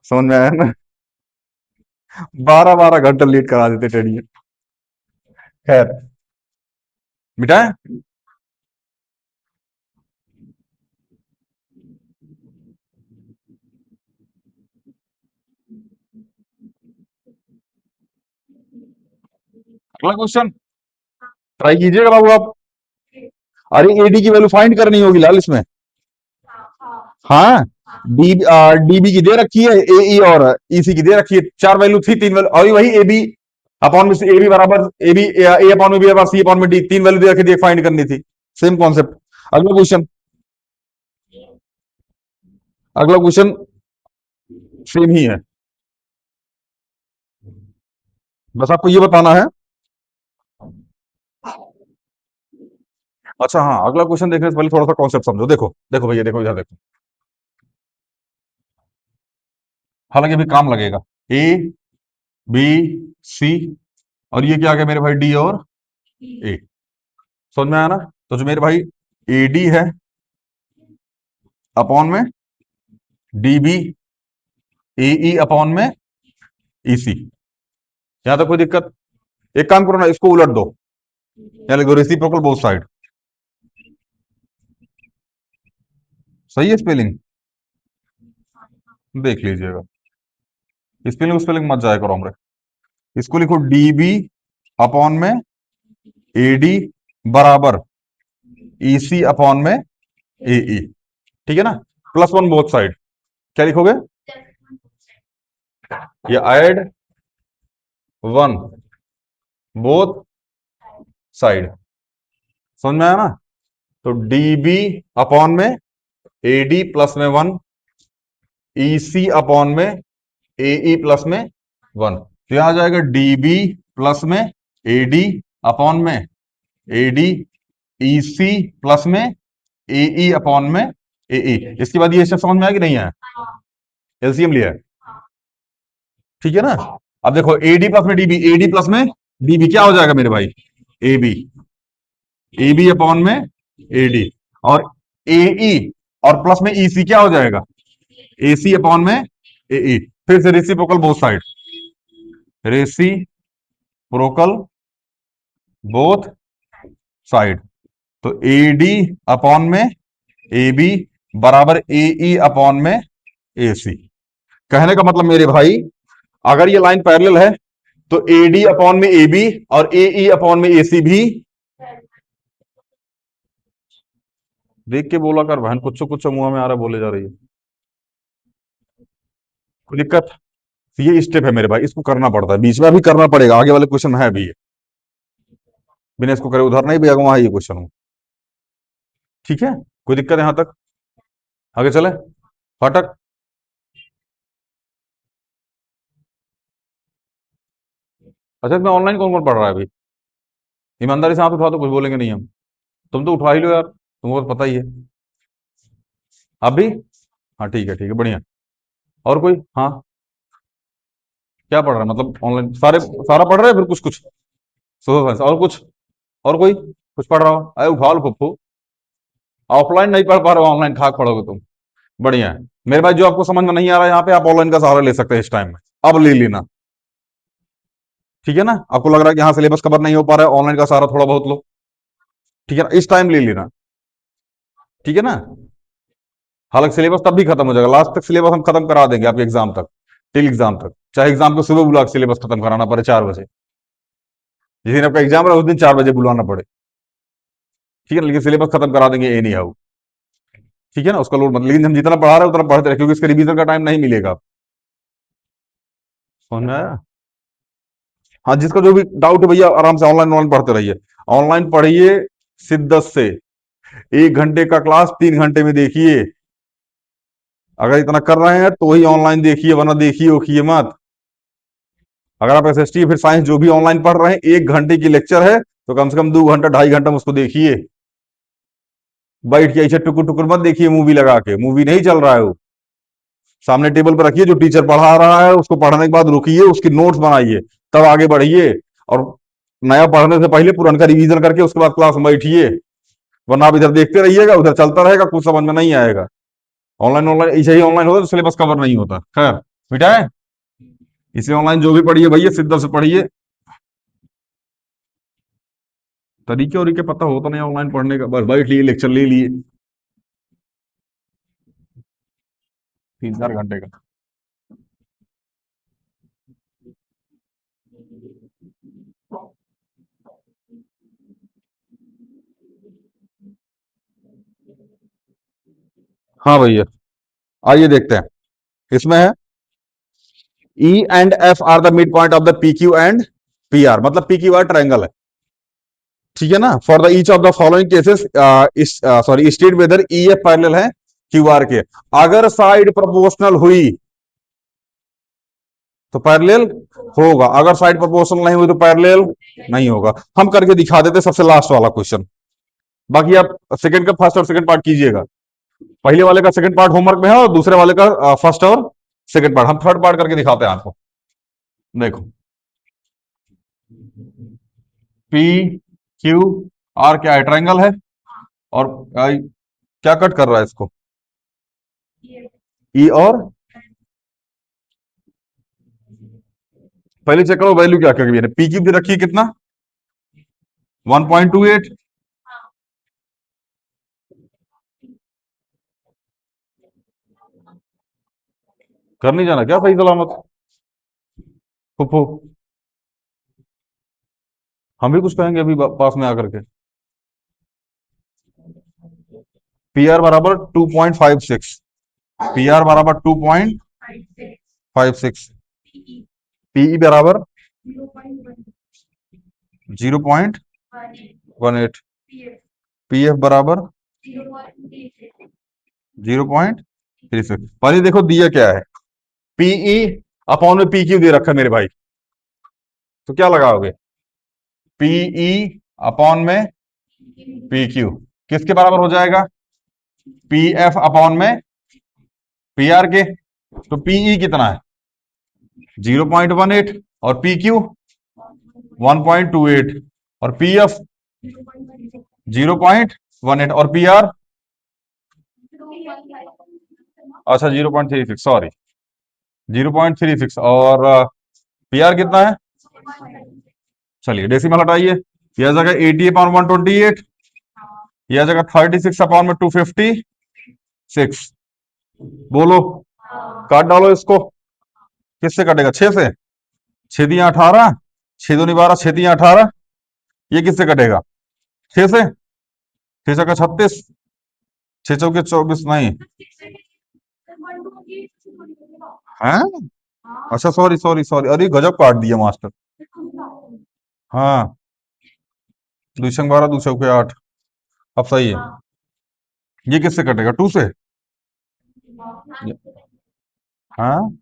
समझ में आया ना? 12 12 घंटे लेट करा देते ट्रेन। खैर, मिटाए। अगला क्वेश्चन ट्राई कीजिएगा बाबू आप। अरे एडी की वैल्यू फाइंड करनी होगी लाल इसमें। हाँ, डी डीबी की दे रखी है, ए ई और ईसी की दे रखी है, 4 वैल्यू थी, 3 वैल्यू, और वही ए बी अपॉन में से, ए बी बराबर ए बी, ए अपॉन में बी बराबर सी अपॉन में डी, 3 वैल्यू दे रखी थी, फाइंड करनी थी। Same concept. अगला क्वेश्चन, अगला क्वेश्चन सेम ही है, बस आपको ये बताना है। अच्छा हाँ, अगला क्वेश्चन देखने से पहले थोड़ा सा कॉन्सेप्ट समझो। देखो देखो भैया, देखो इधर देखो, हालांकि अभी काम लगेगा। ए बी सी, और ये क्या आ गया मेरे भाई? डी और ए। समझ में आया ना? तो जो मेरे भाई ए डी है अपॉन में डी बी, ए ई अपॉन में ई सी। यहां तक कोई दिक्कत? एक काम करो ना, इसको उलट दो, या लिख दो रेसिप्रोकल बोथ साइड। सही है स्पेलिंग? देख लीजिएगा, स्पेलिंग स्पेलिंग मत जाया करो हमरे। इसको लिखो डीबी अपॉन में एडी बराबर ईसी अपॉन में एई, ठीक है ना, +1 बोथ साइड। क्या लिखोगे? ये ऐड 1 बोथ साइड, समझ में आया ना? तो डीबी अपॉन में एडी प्लस में 1, ईसी अपॉन में एई प्लस में 1। तो यहां आ जाएगा डीबी प्लस में एडी अपॉन में एडी ईसी प्लस में एई अपॉन में एई। इसके बाद ये सब समझ में आया कि नहीं आया? एलसीएम लिया है, ठीक है ना? अब देखो एडी प्लस में डीबी, एडी प्लस में डीबी क्या हो जाएगा मेरे भाई? एबी, एबी अपॉन में एडी, और एई और प्लस में ईसी क्या हो जाएगा? एसी अपॉन में एई। फिर से reciprocal both side, reciprocal both side. तो एडी अपॉन में एबी बराबर एई अपॉन में एसी। कहने का मतलब मेरे भाई, अगर ये लाइन पैरेलल है तो एडी अपॉन में एबी और एई अपॉन में एसी भी, देख के बोला कर बहन, कुछ कुछ मुंह में आ रहा बोले जा रही है, कोई दिक्कत? ये स्टेप है मेरे भाई, इसको करना पड़ता है, बीच में भी करना पड़ेगा, आगे वाले क्वेश्चन है भी, बिना इसको करे उधर नहीं भेजा वहां ये क्वेश्चन। ठीक है, कोई दिक्कत यहां तक? आगे चले, फाटक। अच्छा, मैं ऑनलाइन कौन कौन पढ़ रहा है अभी? ईमानदारी से हाथ उठा, तो कुछ बोलेंगे नहीं हम। तुम तो उठा ही लो यार, तुमको तो पता ही है। आप भी? हाँ ठीक है, ठीक है, बढ़िया। और कोई? हाँ, क्या पढ़ रहा है मतलब ऑनलाइन? सारे सारा पढ़ रहे हैं फिर कुछ कुछ? सोशल साइंस और कुछ? और कोई कुछ पढ़ रहा हो? अरे उठा लो पप्पू, ऑफलाइन नहीं पढ़ पा रहे हो, ऑनलाइन खाक पढ़ोगे तुम। बढ़िया है मेरे भाई, जो आपको समझ में नहीं आ रहा है यहाँ पे, आप ऑनलाइन का सहारा ले सकते हैं इस टाइम में, अब ले लेना। ठीक है ना? आपको लग रहा है कि हाँ सिलेबस कवर नहीं हो पा रहा है, ऑनलाइन का सहारा थोड़ा बहुत लो, ठीक है ना, इस टाइम ले लेना, ठीक है ना? हालांकि सिलेबस तब भी खत्म हो जाएगा, लास्ट तक सिलेबस हम खत्म करा देंगे आपके एग्जाम तक, टिल एग्जाम तक, चाहे एग्जाम को सुबह बुला के सिलेबस खत्म कराना पड़े 4 बजे, जिस दिन आपका एग्जाम रहा उस दिन 4 बजे बुलाना पड़े, ठीक है ना, लेकिन सिलेबस खत्म करा देंगे एनी हाउ, ठीक है ना, उसका लोड मत, लेकिन हम जितना पढ़ा रहे हैं उतना पढ़ते रहे, क्योंकि इसका रिवीजन का टाइम नहीं मिलेगा। समझ में आया? हाँ, जिसका जो भी डाउट है भैया आराम से ऑनलाइन ऑनलाइन पढ़ते रहिए, ऑनलाइन पढ़िए शिद्दत से, 1 घंटे का क्लास 3 घंटे में देखिए, अगर इतना कर रहे हैं तो ही ऑनलाइन देखिए, वरना देखिए ओखिए मत। अगर आप एसएसटी फिर साइंस जो भी ऑनलाइन पढ़ रहे हैं, 1 घंटे की लेक्चर है तो कम से कम 2 घंटा 2.5 घंटा में उसको देखिए, बैठ के ऐसे टुकुर टुकुर मत देखिए, मूवी लगा के, मूवी नहीं चल रहा है वो, सामने टेबल पर रखिए, जो टीचर पढ़ा रहा है उसको पढ़ने के बाद रुकिए, उसकी नोट्स बनाइए, तब आगे बढ़िए, और नया पढ़ने से पहले पुराना का रिवीजन करके उसके बाद क्लास में बैठिए, वरना आप इधर देखते रहिएगा, उधर चलता रहेगा, कुछ समझ में नहीं आएगा। ऑनलाइन ऑनलाइन ऐसे ही ऑनलाइन होता है तो सिलेबस कवर नहीं होता। खैर बेटा है, इसलिए ऑनलाइन जो भी पढ़िए भैया शिद्दत से पढ़िए, तरीके और पता होता नहीं ऑनलाइन पढ़ने का, बस बैठ लिए लेक्चर ले लिए 3-4 घंटे का। हाँ भैया, आइए देखते हैं, इसमें है E and F R the mid point of the P Q and P R, मतलब पी क्यू आर ट्रायंगल है, ठीक है ना? For the each of the following cases, sorry, state whether E F parallel है Q R के, अगर side proportional हुई तो पैरेलल होगा, अगर साइड प्रोपोर्शनल नहीं हुई तो पैरेलल नहीं होगा। हम करके दिखा देते सबसे लास्ट वाला क्वेश्चन, बाकी आप सेकंड का फर्स्ट और सेकंड पार्ट कीजिएगा, पहले वाले का सेकंड पार्ट होमवर्क में है और दूसरे वाले का फर्स्ट और सेकंड पार्ट, हम थर्ड पार्ट करके दिखाते हैं आपको। देखो, पी क्यू आर क्या है? ट्रायंगल है, और क्या कट कर रहा है इसको? ई और पहले चेक करो वैल्यू क्या क्या है। पी क्यूब दे रखी है कितना, 1.28। कर नहीं जाना क्या सही सलामत फुफ्फू? हम भी कुछ कहेंगे अभी पास में आकर के। पी आर बराबर 2.56, पी आर बराबर 2.56, पीई बराबर 0.18, पी एफ बराबर 0.36। पहले देखो दिया क्या है, पीई अपॉन में पी क्यू दे रखा है मेरे भाई, तो क्या लगाओगे, पीई अपॉन में पी क्यू किसके बराबर हो जाएगा, पी एफ अपॉन में पी आर के। तो पीई कितना है 0.18 और पी क्यू 1.28 और पी एफ 0.18 और पी आर, अच्छा 0.36, सॉरी 0.36 और पी आर कितना है, चलिए डेसिमल हटाइए, यह जगह 80 अपॉन 128, यह जगह 36 अपॉन में 256। बोलो, काट डालो इसको, किससे कटेगा, 6 से, 6 दिया 18, 6 दूनी 12, 6 दिया 18, ये किससे कटेगा, 6 से, 6 छक्का 36, 6 चौके 24, नहीं है, अच्छा सॉरी सॉरी सॉरी, अरे गजब काट दिया मास्टर। हाँ, दूसंग 12, दो चौके 8, अब सही है। ये किससे कटेगा, 2 से, हाँ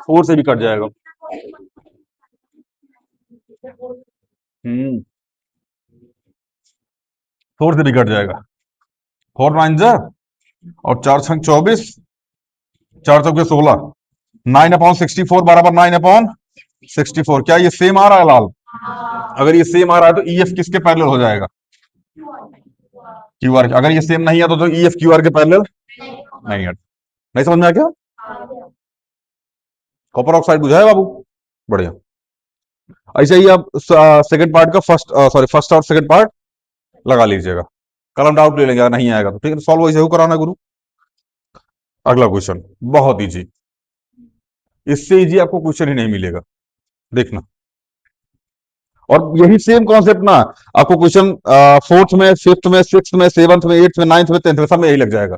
4 से भी कट जाएगा। हम्म, 4 से भी कट जाएगा, 4 9 जा और 4 छंग 24, 4 चौके 16, 9 अपॉन 64 बराबर 9 अपॉन 64। क्या ये सेम आ रहा है लाल, अगर ये सेम आ रहा है तो ई एफ किसके पैरेलल हो जाएगा, क्यू आर। अगर ये सेम नहीं है तो ई एफ क्यू आर के पैरेलल नहीं है। नहीं समझ में आया क्या, कॉपर ऑक्साइड बुझा है बाबू, बढ़िया। ऐसे ही आप सेकंड पार्ट का फर्स्ट, सॉरी फर्स्ट और सेकंड पार्ट लगा लीजिएगा, कल हम डाउट ले लेंगे अगर नहीं आएगा तो, ठीक है, सॉल्व वैसे ही कराना गुरु। अगला क्वेश्चन बहुत इजी, इससे इजी आपको क्वेश्चन ही नहीं मिलेगा, देखना। और यही सेम कॉन्सेप्ट ना आपको क्वेश्चन फोर्थ में, फिफ्थ में, सिक्स में, सेवंथ में, एट्थ में, नाइन्थ में, टेंथ में, सब में यही लग जाएगा,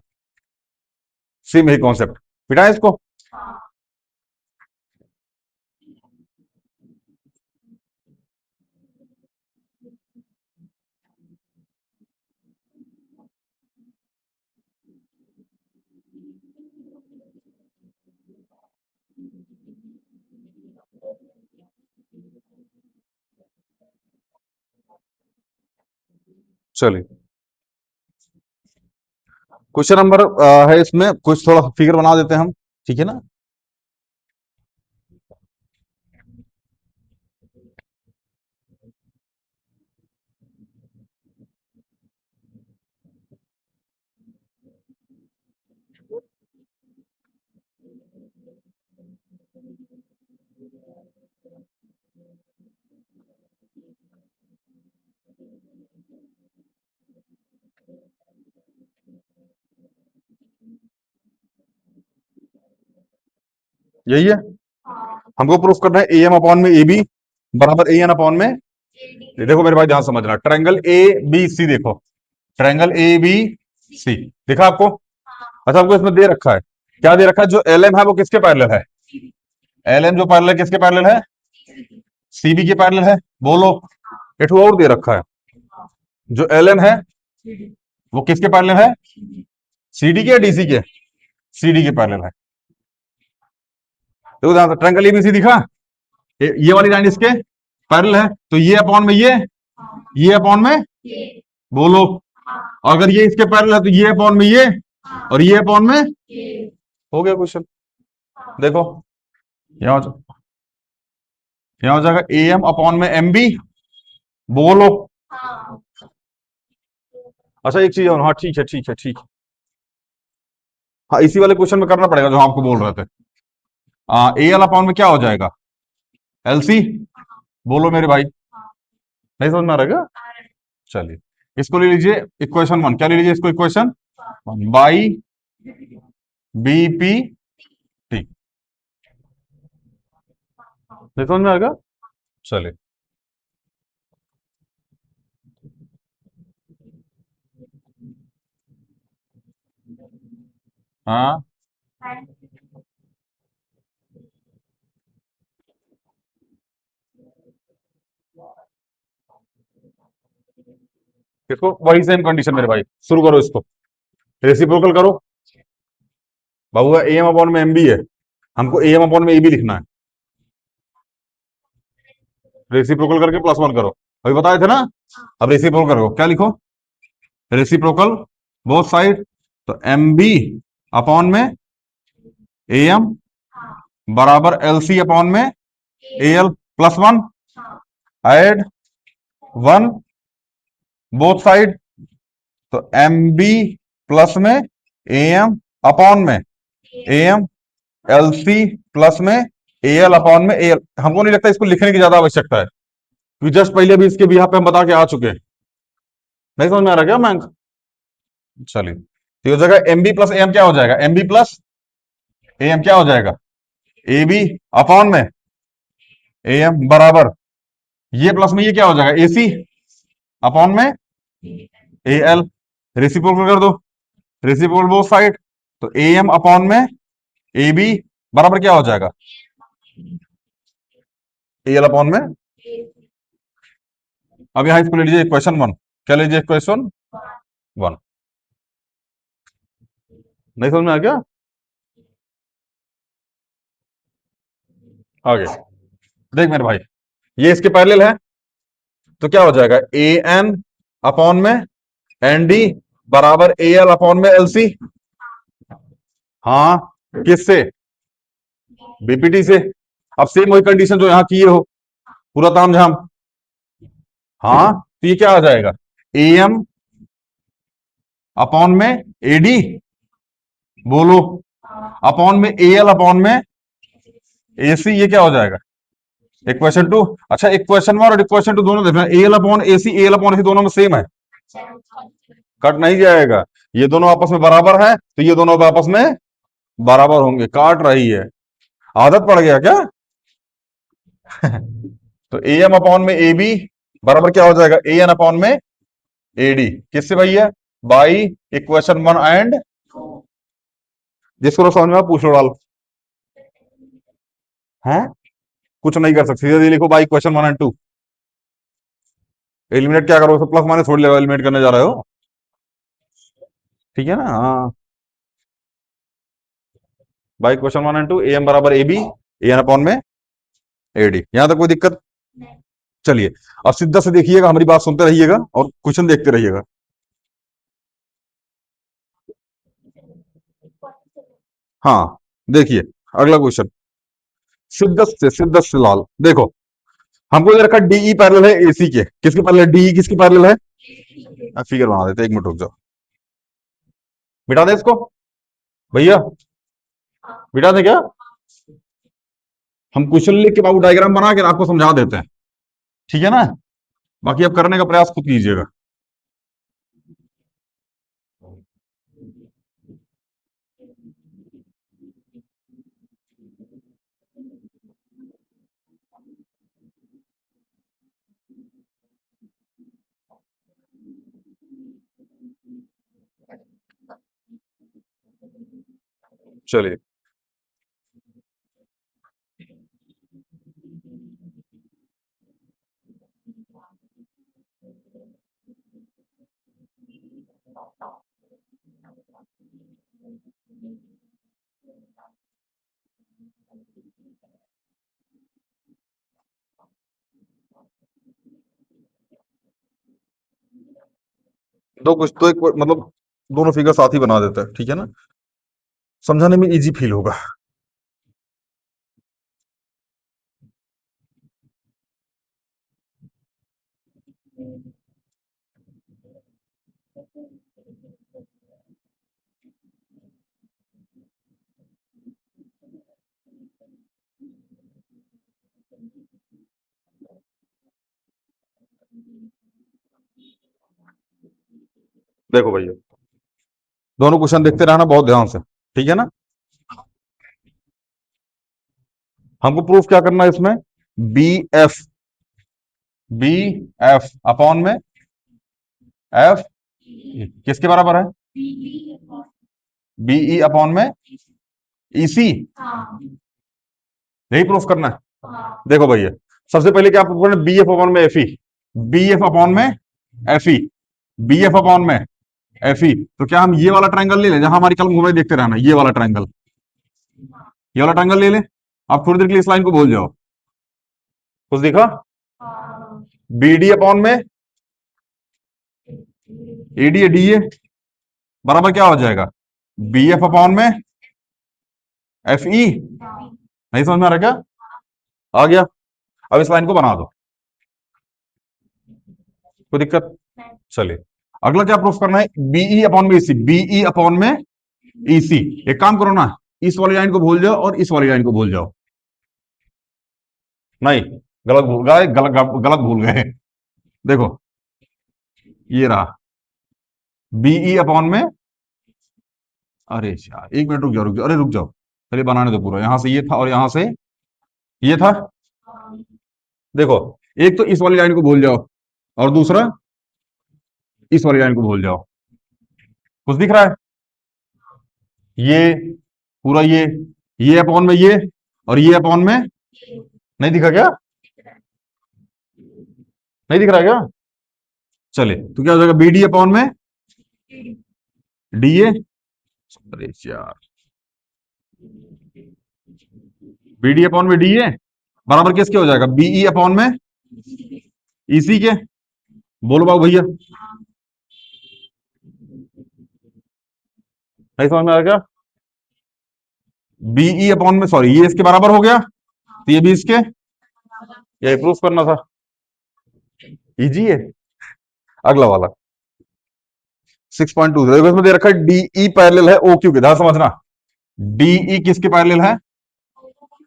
सेम यही कॉन्सेप्ट। पिटा है इसको, चलिए क्वेश्चन नंबर है इसमें कुछ थोड़ा फिगर बना देते हैं हम, ठीक है ना। यही है, हमको प्रूफ करना है ए एम अपॉन में ए बी बराबर ए एन अपॉन में, ये देखो मेरे भाई ध्यान समझना, ट्रायंगल ए बी सी, देखो ट्रायंगल ए बी सी, देखा आपको। अच्छा हमको इसमें दे रखा है, क्या दे रखा है, जो एल एम है वो किसके पैरेलल है, एल एम जो पैरेलल किसके पैरेलल है, सी बी के पैरेलल है। बोलो, एक और दे रखा है, जो एल एम है वो किसके पैरेलल है, सी डी के या डीसी के, सी डी के पैरेलल है। देखो ध्यान से, ट्रायंगल एबीसी दिखा, ये वाली लाइन इसके पैरेलल है, तो ये अपॉन में ये अपॉन में, बोलो, अगर ये इसके पैरेलल है तो ये अपॉन में ये, और ये अपॉन में, हो गया क्वेश्चन। देखो यहां यहां हो जाएगा ए एम अपॉन में एम बी, बोलो। अच्छा एक चीज और, हाँ ठीक है ठीक है ठीक है, हाँ, इसी वाले क्वेश्चन में करना पड़ेगा जो हम आपको बोल रहे थे। ए एल अपॉन में क्या हो जाएगा? एलसी। बोलो मेरे भाई, नहीं समझ में आ रहा है क्या? चलिए, इसको ले लीजिए इक्वेशन वन। क्या ले लीजिए इसको? Equation by B P T. नहीं समझ में आएगा? चलिए। हाँ, इसको वही सेम कंडीशन मेरे भाई, शुरू करो इसको, रेसिप्रोकल करो। बाबू ए एम अपॉन में एम बी है, हमको ए एम अपॉन में ए बी लिखना है। रेसिप्रोकल करके प्लस वन करो, अभी बताए थे ना। अब रेसिप्रोकल करो, क्या लिखो? रेसिप्रोकल बोथ साइड, तो एम बी अपॉन में ए एम बराबर एल सी अपॉन में A L plus one, add one both side, तो एम बी प्लस में ए एम अपॉन में A M L C plus में ए एल अपॉन में A L. हमको नहीं लगता इसको लिखने की ज्यादा आवश्यकता है, क्योंकि जस्ट पहले भी इसके बिहाफ पे हम बता के आ चुके हैं। नहीं समझ में आ रहा क्या मैंक? चलिए, तो ये हो जाएगा M B plus A M, क्या हो जाएगा? M B plus A M क्या हो जाएगा? ए बी अपॉन में ए एम बराबर, ये प्लस में ये क्या हो जाएगा? ए सी अपॉन में ए एल। रेसिप्रोकल कर दो, रेसिप्रोकल बोथ साइड, तो ए एम अपॉन में ए बी बराबर क्या हो जाएगा? ए एल अपॉन में। अब यहां इसको ले लीजिए क्वेश्चन वन। क्या लीजिए? Question one. नहीं समझ में आ गया? आगे देख मेरे भाई, ये इसके पैरेलल है, तो क्या हो जाएगा? ए एन अपॉन में एन डी बराबर ए एल अपॉन में एल सी। हाँ, किससे? बीपीटी से। अब सेम वही कंडीशन जो यहां किए हो, पूरा ताम झाम। हाँ, तो ये क्या आ जाएगा? ए एम अपॉन में एडी, बोलो, अपॉन में ए एल अपॉन में ए सी। ये क्या हो जाएगा? Equation two. अच्छा, इक्वेशन वन और इक्वेशन टू दोनों देखना, A L upon A C, A L upon A C दोनों में सेम है, कट नहीं जाएगा। ये दोनों आपस में बराबर है, तो ये दोनों आपस में बराबर होंगे, काट रही है। आदत पड़ गया क्या? तो ए एम अपॉन में ए बी बराबर क्या हो जाएगा? ए एन अपॉन में ए डी। किससे भैया? बाई इक्वेशन वन एंड, जिसको समझ में आ पूछ लो डाल। है, कुछ नहीं कर सकते, सीधे लिखो by equation one and two. Eliminate क्या करो? प्लस माइनस थोड़ी लगा एलिमिनेट करने जा रहे हो, ठीक है ना? हाँ, by equation one and two, A M बराबर A B, A N upon में ए डी। यहां तक कोई दिक्कत? चलिए, अब सीधा से देखिएगा, हमारी बात सुनते रहिएगा और क्वेश्चन देखते रहिएगा। हाँ, देखिए अगला क्वेश्चन, सिद्ध से लाल। देखो, हमको ये रखा डीई पैरेलल है एसी के, किसके पैरेलल है? डीई किसके पैरेलल है? फिगर बना देते, एक मिनट रुक जाओ, मिटा दे इसको भैया, मिटा दे क्या? हम क्वेश्चन लिख के बाबू डायग्राम बना के आपको समझा देते हैं, ठीक है ना? बाकी आप करने का प्रयास खुद कीजिएगा। चलिए, दो कुछ तो एक मतलब दोनों फिगर साथ ही बना देता है, ठीक है ना? समझाने में इजी फील होगा। देखो भैया, दोनों क्वेश्चन देखते रहना बहुत ध्यान से, ठीक है ना। हमको प्रूफ क्या करना है इसमें, B F, B F upon में एफ किसके बराबर है, बीई अपॉन में ईसी, यही प्रूफ करना है। देखो भैया, सबसे पहले क्या प्रूफ करना है, बी एफ अपॉन में F E, B F upon में F E, B F upon में एफ ई। तो क्या हम ये वाला ट्रायंगल ले लें, जहां हमारी कलम घूमे देखते रहना, ये वाला ट्रायंगल, ये वाला ट्रायंगल ले लें। आप थोड़ी देर के लिए इस लाइन को भूल जाओ, कुछ दिखा, बी डी अपॉन में एडी डी ए बराबर क्या हो जाएगा, बी एफ अपॉन में एफ ई। नहीं समझ में आ रहा क्या, आ गया। अब इस लाइन को बना दो, कोई दिक्कत, चलिए अगला क्या प्रूफ करना है, बीई अपॉन में ईसी, बीई अपॉन में ईसी। एक काम करो ना, इस वाली लाइन को भूल जाओ और इस वाली लाइन को भूल जाओ। नहीं, गलत भूल गए, गलत गलत भूल गए। देखो ये रहा बीई अपॉन में, अरे यार एक मिनट रुक जाओ, रुक जाओ, अरे रुक जाओ, चलिए बनाने दो पूरा, यहां से ये था और यहां से ये था। देखो, एक तो इस वाली लाइन को भूल जाओ और दूसरा इस वाली लाइन को भूल जाओ। कुछ दिख रहा है, ये पूरा ये अपॉन में ये और ये अपॉन में, नहीं दिखा क्या, नहीं दिख रहा है क्या, चले तो क्या हो जाएगा, बी डी अपॉन में डी ए, अरे यार बी डी अपॉन में डी ए बराबर किसके हो जाएगा, बीई अपॉन में ईसी के। बोलो बाबू भैया, नहीं समझ में आ गया, बीई अपॉन में, सॉरी ये इसके बराबर हो गया तो ये भी इसके, ये प्रूफ करना था, इजी है। अगला वाला 6.2, देखो इसमें दे रखा है डीई पैरेलल है ओ क्यू के, ध्यान समझना, डीई किसके पैरेलल है,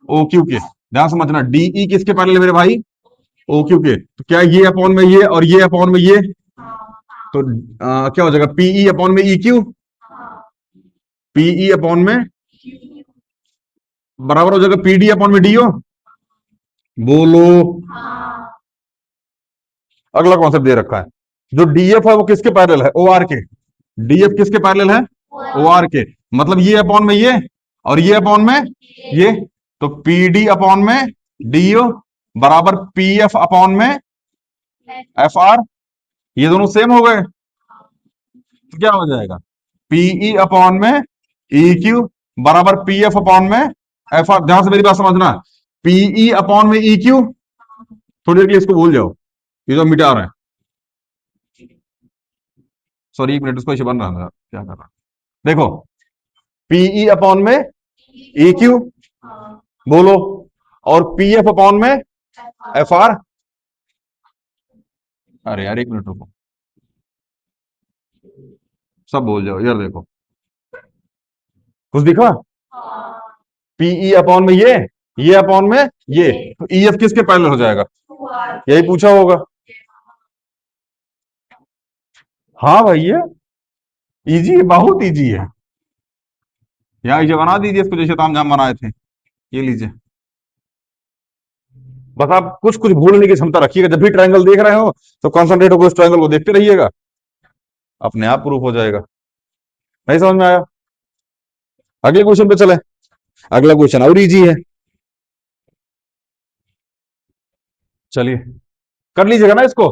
ओ क्यू के, ध्यान समझना, डीई किसके पैरेलल है मेरे भाई, ओ क्यू के। तो क्या ये अपॉन में ये और ये अपॉन में ये, तो क्या हो जाएगा, पीई अपॉन में ई क्यू, पीई अपॉन में बराबर हो जाएगा पीडी अपॉन में डीओ। बोलो, अगला कॉन्सेप्ट दे रखा है, जो डीएफ है वो किसके पैरेलल है, ओ आर के, डीएफ किसके पैरेलल है, ओ आर के, मतलब ये अपॉन में ये और ये अपॉन में ये, तो पीडी अपॉन में डीओ बराबर पीएफ अपॉन में एफ आर, ये दोनों सेम हो गए, तो क्या हो जाएगा, पीई अपॉन में ई क्यू बराबर पीएफ अपॉन में एफ आर। ध्यान से मेरी बात समझना, पीई अपॉन में ई क्यू, थोड़ी देर के लिए इसको भूल जाओ, ये जो मिटा रहे हैं, सॉरी एक मिनट, उसको इसे बन रहा था, क्या कर रहा, देखो पीई अपॉन में ई क्यू, बोलो, और पीएफ अपॉन में एफ आर, अरे यार एक मिनट रुको, सब बोल जाओ, यार देखो कुछ दिखा, पीई अपॉन में ये अपॉन में ये, तो ईएफ किसके पैरेलल हो जाएगा, यही पूछा होगा। हाँ भैया, इजी है, बहुत इजी है, यहाँ इसे बना दीजिए, इसको जैसे ताम झाम बनाए थे, ये लीजिए। बस आप कुछ कुछ भूलने की क्षमता रखिएगा, जब भी ट्रायंगल देख रहे हो तो कॉन्सेंट्रेट होकर उस ट्रायंगल को देखते रहिएगा, अपने आप प्रूफ हो जाएगा। नहीं समझ में आया, अगले क्वेश्चन पे चले, अगला क्वेश्चन और इजी है, चलिए कर लीजिएगा ना इसको,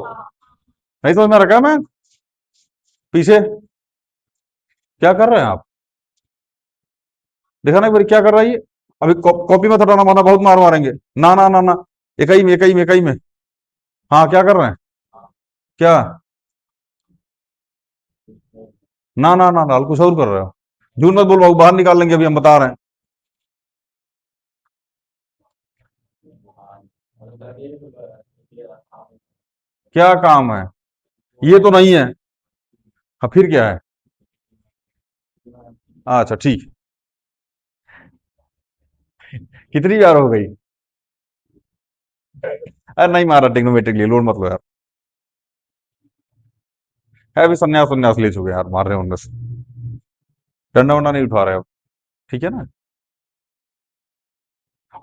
नहीं समझ में रखा मैं पीछे, क्या कर रहे हैं आप, देखा ना एक बार क्या कर रहा है ये, अभी कॉपी में हटाना मारना, बहुत मार मारेंगे, ना ना ना ना, इकाई में इकाई में इकाई में, हाँ क्या कर रहे हैं, क्या, ना ना ना लाल कुछ और कर रहे हो, झूठ मत बोलो, बाहर निकाल लेंगे, अभी हम बता रहे हैं, क्या काम है, ये तो नहीं है, हाँ फिर क्या है, अच्छा ठीक, कितनी बार हो गई, अरे नहीं मारा टेक्नोमेट्रिक लिए, लोड मत लो यार, है भी संन्यास संन्यास ले चुके हैं यार, मार रहे हैं उनमें से, डंडा वंडा नहीं उठा रहे अब। ठीक है ना।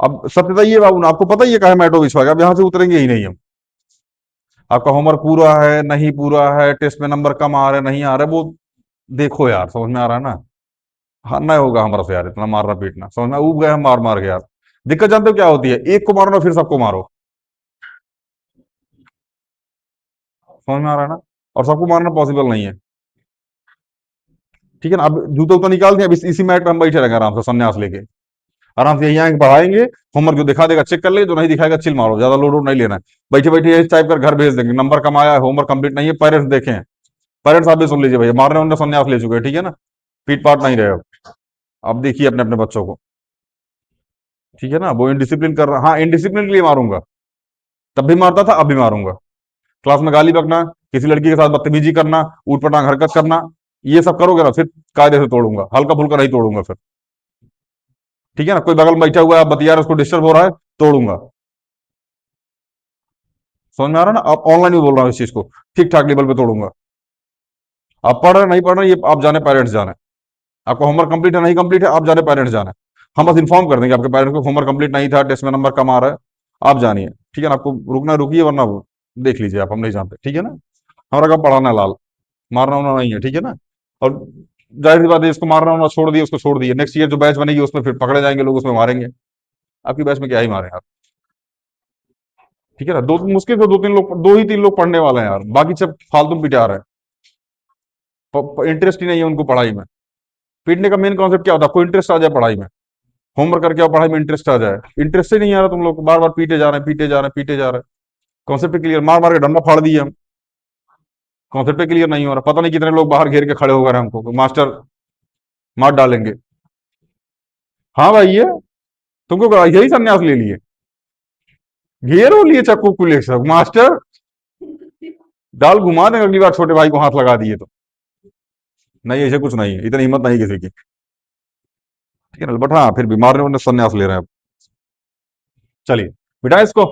अब सत्यता ये बाबू ना, आपको पता ही है कहा मेट्रो बिछवा गया, अब यहाँ से उतरेंगे ही नहीं हम। आपका होमवर्क पूरा है नहीं पूरा है, टेस्ट में नंबर कम आ रहे नहीं आ रहे, वो देखो यार, समझ में आ रहा है ना। हाँ नहीं होगा हमारा से यार इतना मारना पीटना, समझ में उब गए हम मार मार के यार। दिक्कत जानते हो क्या होती है, एक को मारो ना फिर सबको मारो। समझ में आ रहा है ना। और सबको मारना पॉसिबल नहीं है। ठीक है ना। अब जूते उतना निकाल दिया, अब इसी मैट पे हम बैठे रहेंगे आराम से संन्यास लेके। आराम से यहीं आएंगे, पढ़ाएंगे, होमवर्क जो दिखा देगा चेक कर ले, जो नहीं दिखाएगा चिल मारो, ज्यादा लोड नहीं लेना है। बैठे बैठे ये टाइप कर घर भेज देंगे, नंबर कम आया है, होमवर्क कंप्लीट नहीं है, पेरेंट्स देखें। पेरेंट्स आप भी सुन लीजिए भैया, मारने उनने संन्यास ले चुके हैं, ठीक है ना। पीट पाट नहीं रहे अब देखिए अपने अपने बच्चों को। ठीक है ना। वो इनडिसिप्लिन कर रहा, हाँ इनडिसिप्लिन के लिए मारूंगा, तब भी मारता था अब भी मारूंगा। क्लास में गाली बकना, किसी लड़की के साथ बदतमीजी करना, ऊट पटांग हरकत करना, ये सब करोगे ना फिर कायदे से तोड़ूंगा, हल्का फुल्का नहीं तोड़ूंगा फिर। ठीक है ना। कोई बगल में बैठा हुआ है, आप बतिया रहे, उसको डिस्टर्ब हो रहा है, तोड़ूंगा। समझ में आ रहा है ना। आप ऑनलाइन भी बोल रहा हूँ इस चीज को, ठीक ठाक लेवल पे तोड़ूंगा। आप पढ़ रहे नहीं पढ़ रहे ये आप जाने, पेरेंट्स जाने। आपका होमवर्क कंप्लीट है नहीं कंप्लीट है आप जाने, पेरेंट्स जाने। हम बस इन्फॉर्म कर देंगे आपके पेरेंट्स को, होमवर्क कंप्लीट नहीं था, टेस्ट में नंबर कम आ रहा है, आप जानिए। ठीक है ना। आपको रुकना है, रुकिए, वरना वो देख लीजिए आप, हम नहीं जानते। ठीक है ना। हमारा काम पढ़ाना है लाल, मारना वारना नहीं है। ठीक है ना। और जाहिर सी बात है, इसको मारना वारना छोड़ दिए, उसको छोड़ दिए, नेक्स्ट ईयर जो बैच बनेगी उसमें फिर पकड़े जाएंगे लोग, उसमें मारेंगे। आपकी बैच में क्या ही मारे आप। ठीक है ना। दो मुश्किल से दो तीन लोग, दो ही तीन लोग पढ़ने वाले हैं यार, बाकी सब फालतू पिटा रहे हैं, इंटरेस्ट ही नहीं है उनको पढ़ाई में। पीटने का मेन कॉन्सेप्ट क्या होता है, आपको इंटरेस्ट आ जाए पढ़ाई में, होमवर्क करके आओ, पढ़ाई में इंटरेस्ट आ जाए। इंटरेस्ट ही नहीं आ रहा तुम लोग, बार बार पीटे जा रहे हैं, पीटे जा रहे हैं, पीटे जा रहे हैं। कॉन्सेप्ट क्लियर, मार मार के डंडा फाड़ दिए हम, कॉन्सेप्ट क्लियर नहीं हो रहा। पता नहीं कितने लोग बाहर घेर के खड़े हो गए हमको, मास्टर मार डालेंगे। हाँ भाई ये तुमको यही संन्यास ले लिए, घेरो लिए चक्कू को ले सब, मास्टर दाल घुमा देंगे अगली बार छोटे भाई को हाथ लगा दिए तो। नहीं ऐसे कुछ नहीं है, इतनी हिम्मत नहीं किसी की। ठीक है ना। बट हाँ फिर भी मारने वारने संन्यास ले रहे हैं अब। चलिए बिठा इसको,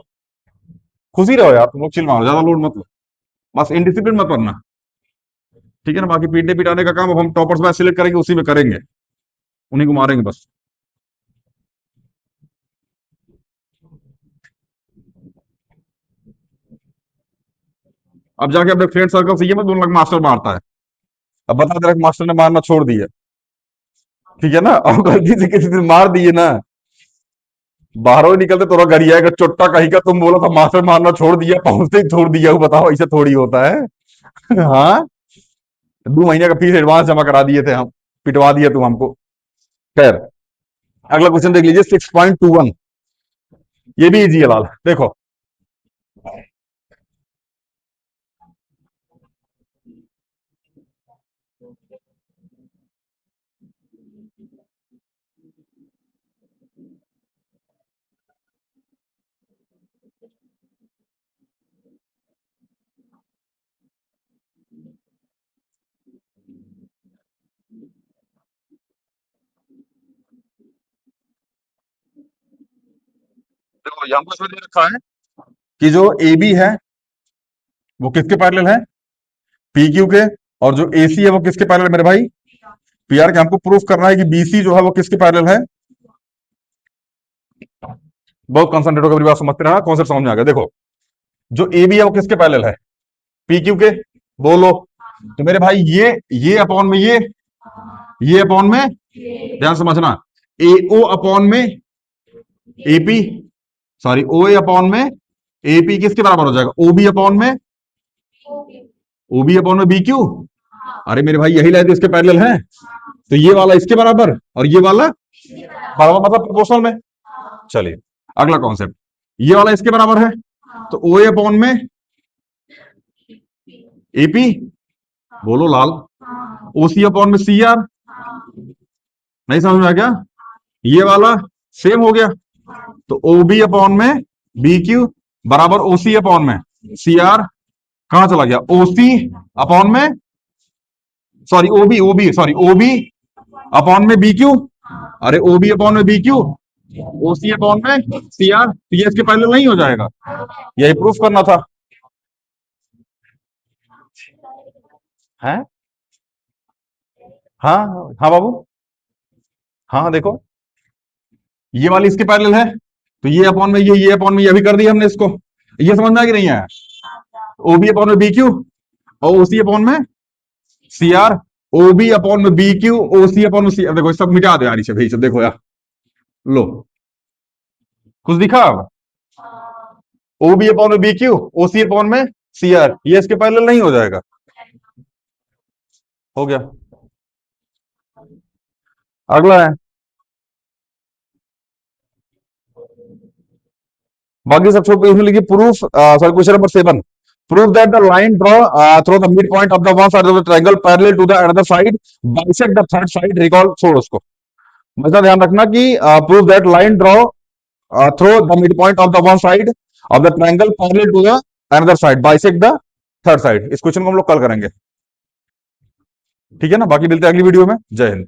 खुशी रहो यार तुम लोग, चिल मारो, ज्यादा लोड मत लो, बस इनडिसिप्लिन मत करना। ठीक है ना। बाकी पीटने पिटाने का काम अब हम टॉपर्स मैच सिलेक्ट करेंगे, उसी में करेंगे, उन्हीं को मारेंगे बस। अब जाके अपने फ्रेंड सर्कल से ये मत बोलना कि मास्टर मारता है, अब बता दे रहा है कि मास्टर ने मारना छोड़ दिया। ठीक है ना। और गलती से किसी दिन मार दिए ना, बाहरों ही निकलते थोड़ा घर ही आएगा चोट्टा कहीं का, तुम बोला था मास्टर मारना छोड़ दिया, पहुंचते ही छोड़ दिया, बताओ ऐसे थोड़ी होता है। हाँ 2 महीने का फीस एडवांस जमा करा दिए थे हम, पिटवा दिया तुम हमको। खैर अगला क्वेश्चन देख लीजिए, 6.21। ये भी इजी है लाल, देखो। देखो यहाँ पर इसमें दे रखा है कि जो ए बी है वो किसके पैरेलल है, पी क्यू के। और जो ए सी है वो किसके पैरेलल है मेरे भाई, पी आर के। हमको प्रूफ करना है कि बी सी जो है वो किसके पैरेलल है। बहुत कंसंट्रेट होकर मेरी बात समझते रहना, कॉन्सेप्ट समझ में आ गया। देखो जो ए बी है वो किसके पैरेलल है, पी क्यू के। बोलो। तो मेरे भाई ये अपॉन में ये अपॉन में, ध्यान समझना, ए ओ अपॉन में एपी, सॉरी ओ ए अपॉन में एपी किसके बराबर हो जाएगा, ओबी अपॉन में, ओबी अपॉन में बी क्यू। अरे मेरे भाई यही लाइन तो इसके पैरेलल है, तो ये वाला इसके बराबर और ये वाला बराबर, मतलब प्रोपोर्शनल में। चलिए अगला कॉन्सेप्ट, ये वाला इसके बराबर है, तो ओ ए अपॉन में एपी, बोलो लाल, ओसी अपॉन में सी आर। नहीं समझ में आ गया, ये वाला सेम हो गया, तो ओ बी अपॉन में बी क्यू बराबर ओसी अपॉन में सी आर। कहां चला गया, ओसी अपॉन में, सॉरी ओबी ओबी सॉरी ओबी अपॉन में बी क्यू। अरे ओबी अपॉन में बी क्यू, ओसी अपॉन में सी आर, तो ये इसके पहले नहीं हो जाएगा, यही प्रूफ करना था। है। हाँ हाँ बाबू, हाँ हाँ, देखो ये वाली इसके पैरेलल है, तो ये अपॉन में ये अपॉन में ये भी कर दिया हमने इसको। ये समझ में आ कि नहीं आया? ओ बी अपॉन में बी क्यू और ओ सी अपॉन में C R, O B upon में B Q O C upon में सी आर। देखो सब मिटा दो यार, इसे भाई सब देखो यार, लो कुछ दिखा? ओ बी अपॉन में B Q O C upon में सी आर, ये इसके पैरेलल नहीं हो जाएगा? हो गया। अगला है, बाकी सब छोड़, इसमें लिखिए proof, sorry question number 7, proof that the line draw through the mid point of the one side of the triangle parallel to the another side bisect the third side. Recall, छोड़ उसको, हमेशा ध्यान रखना कि proof that line draw through the mid point of the one side of the triangle parallel to the another side bisect the third side. इस question को हम लोग कल करेंगे, ठीक है ना? बाकी मिलते हैं अगली वीडियो में। जय हिंद।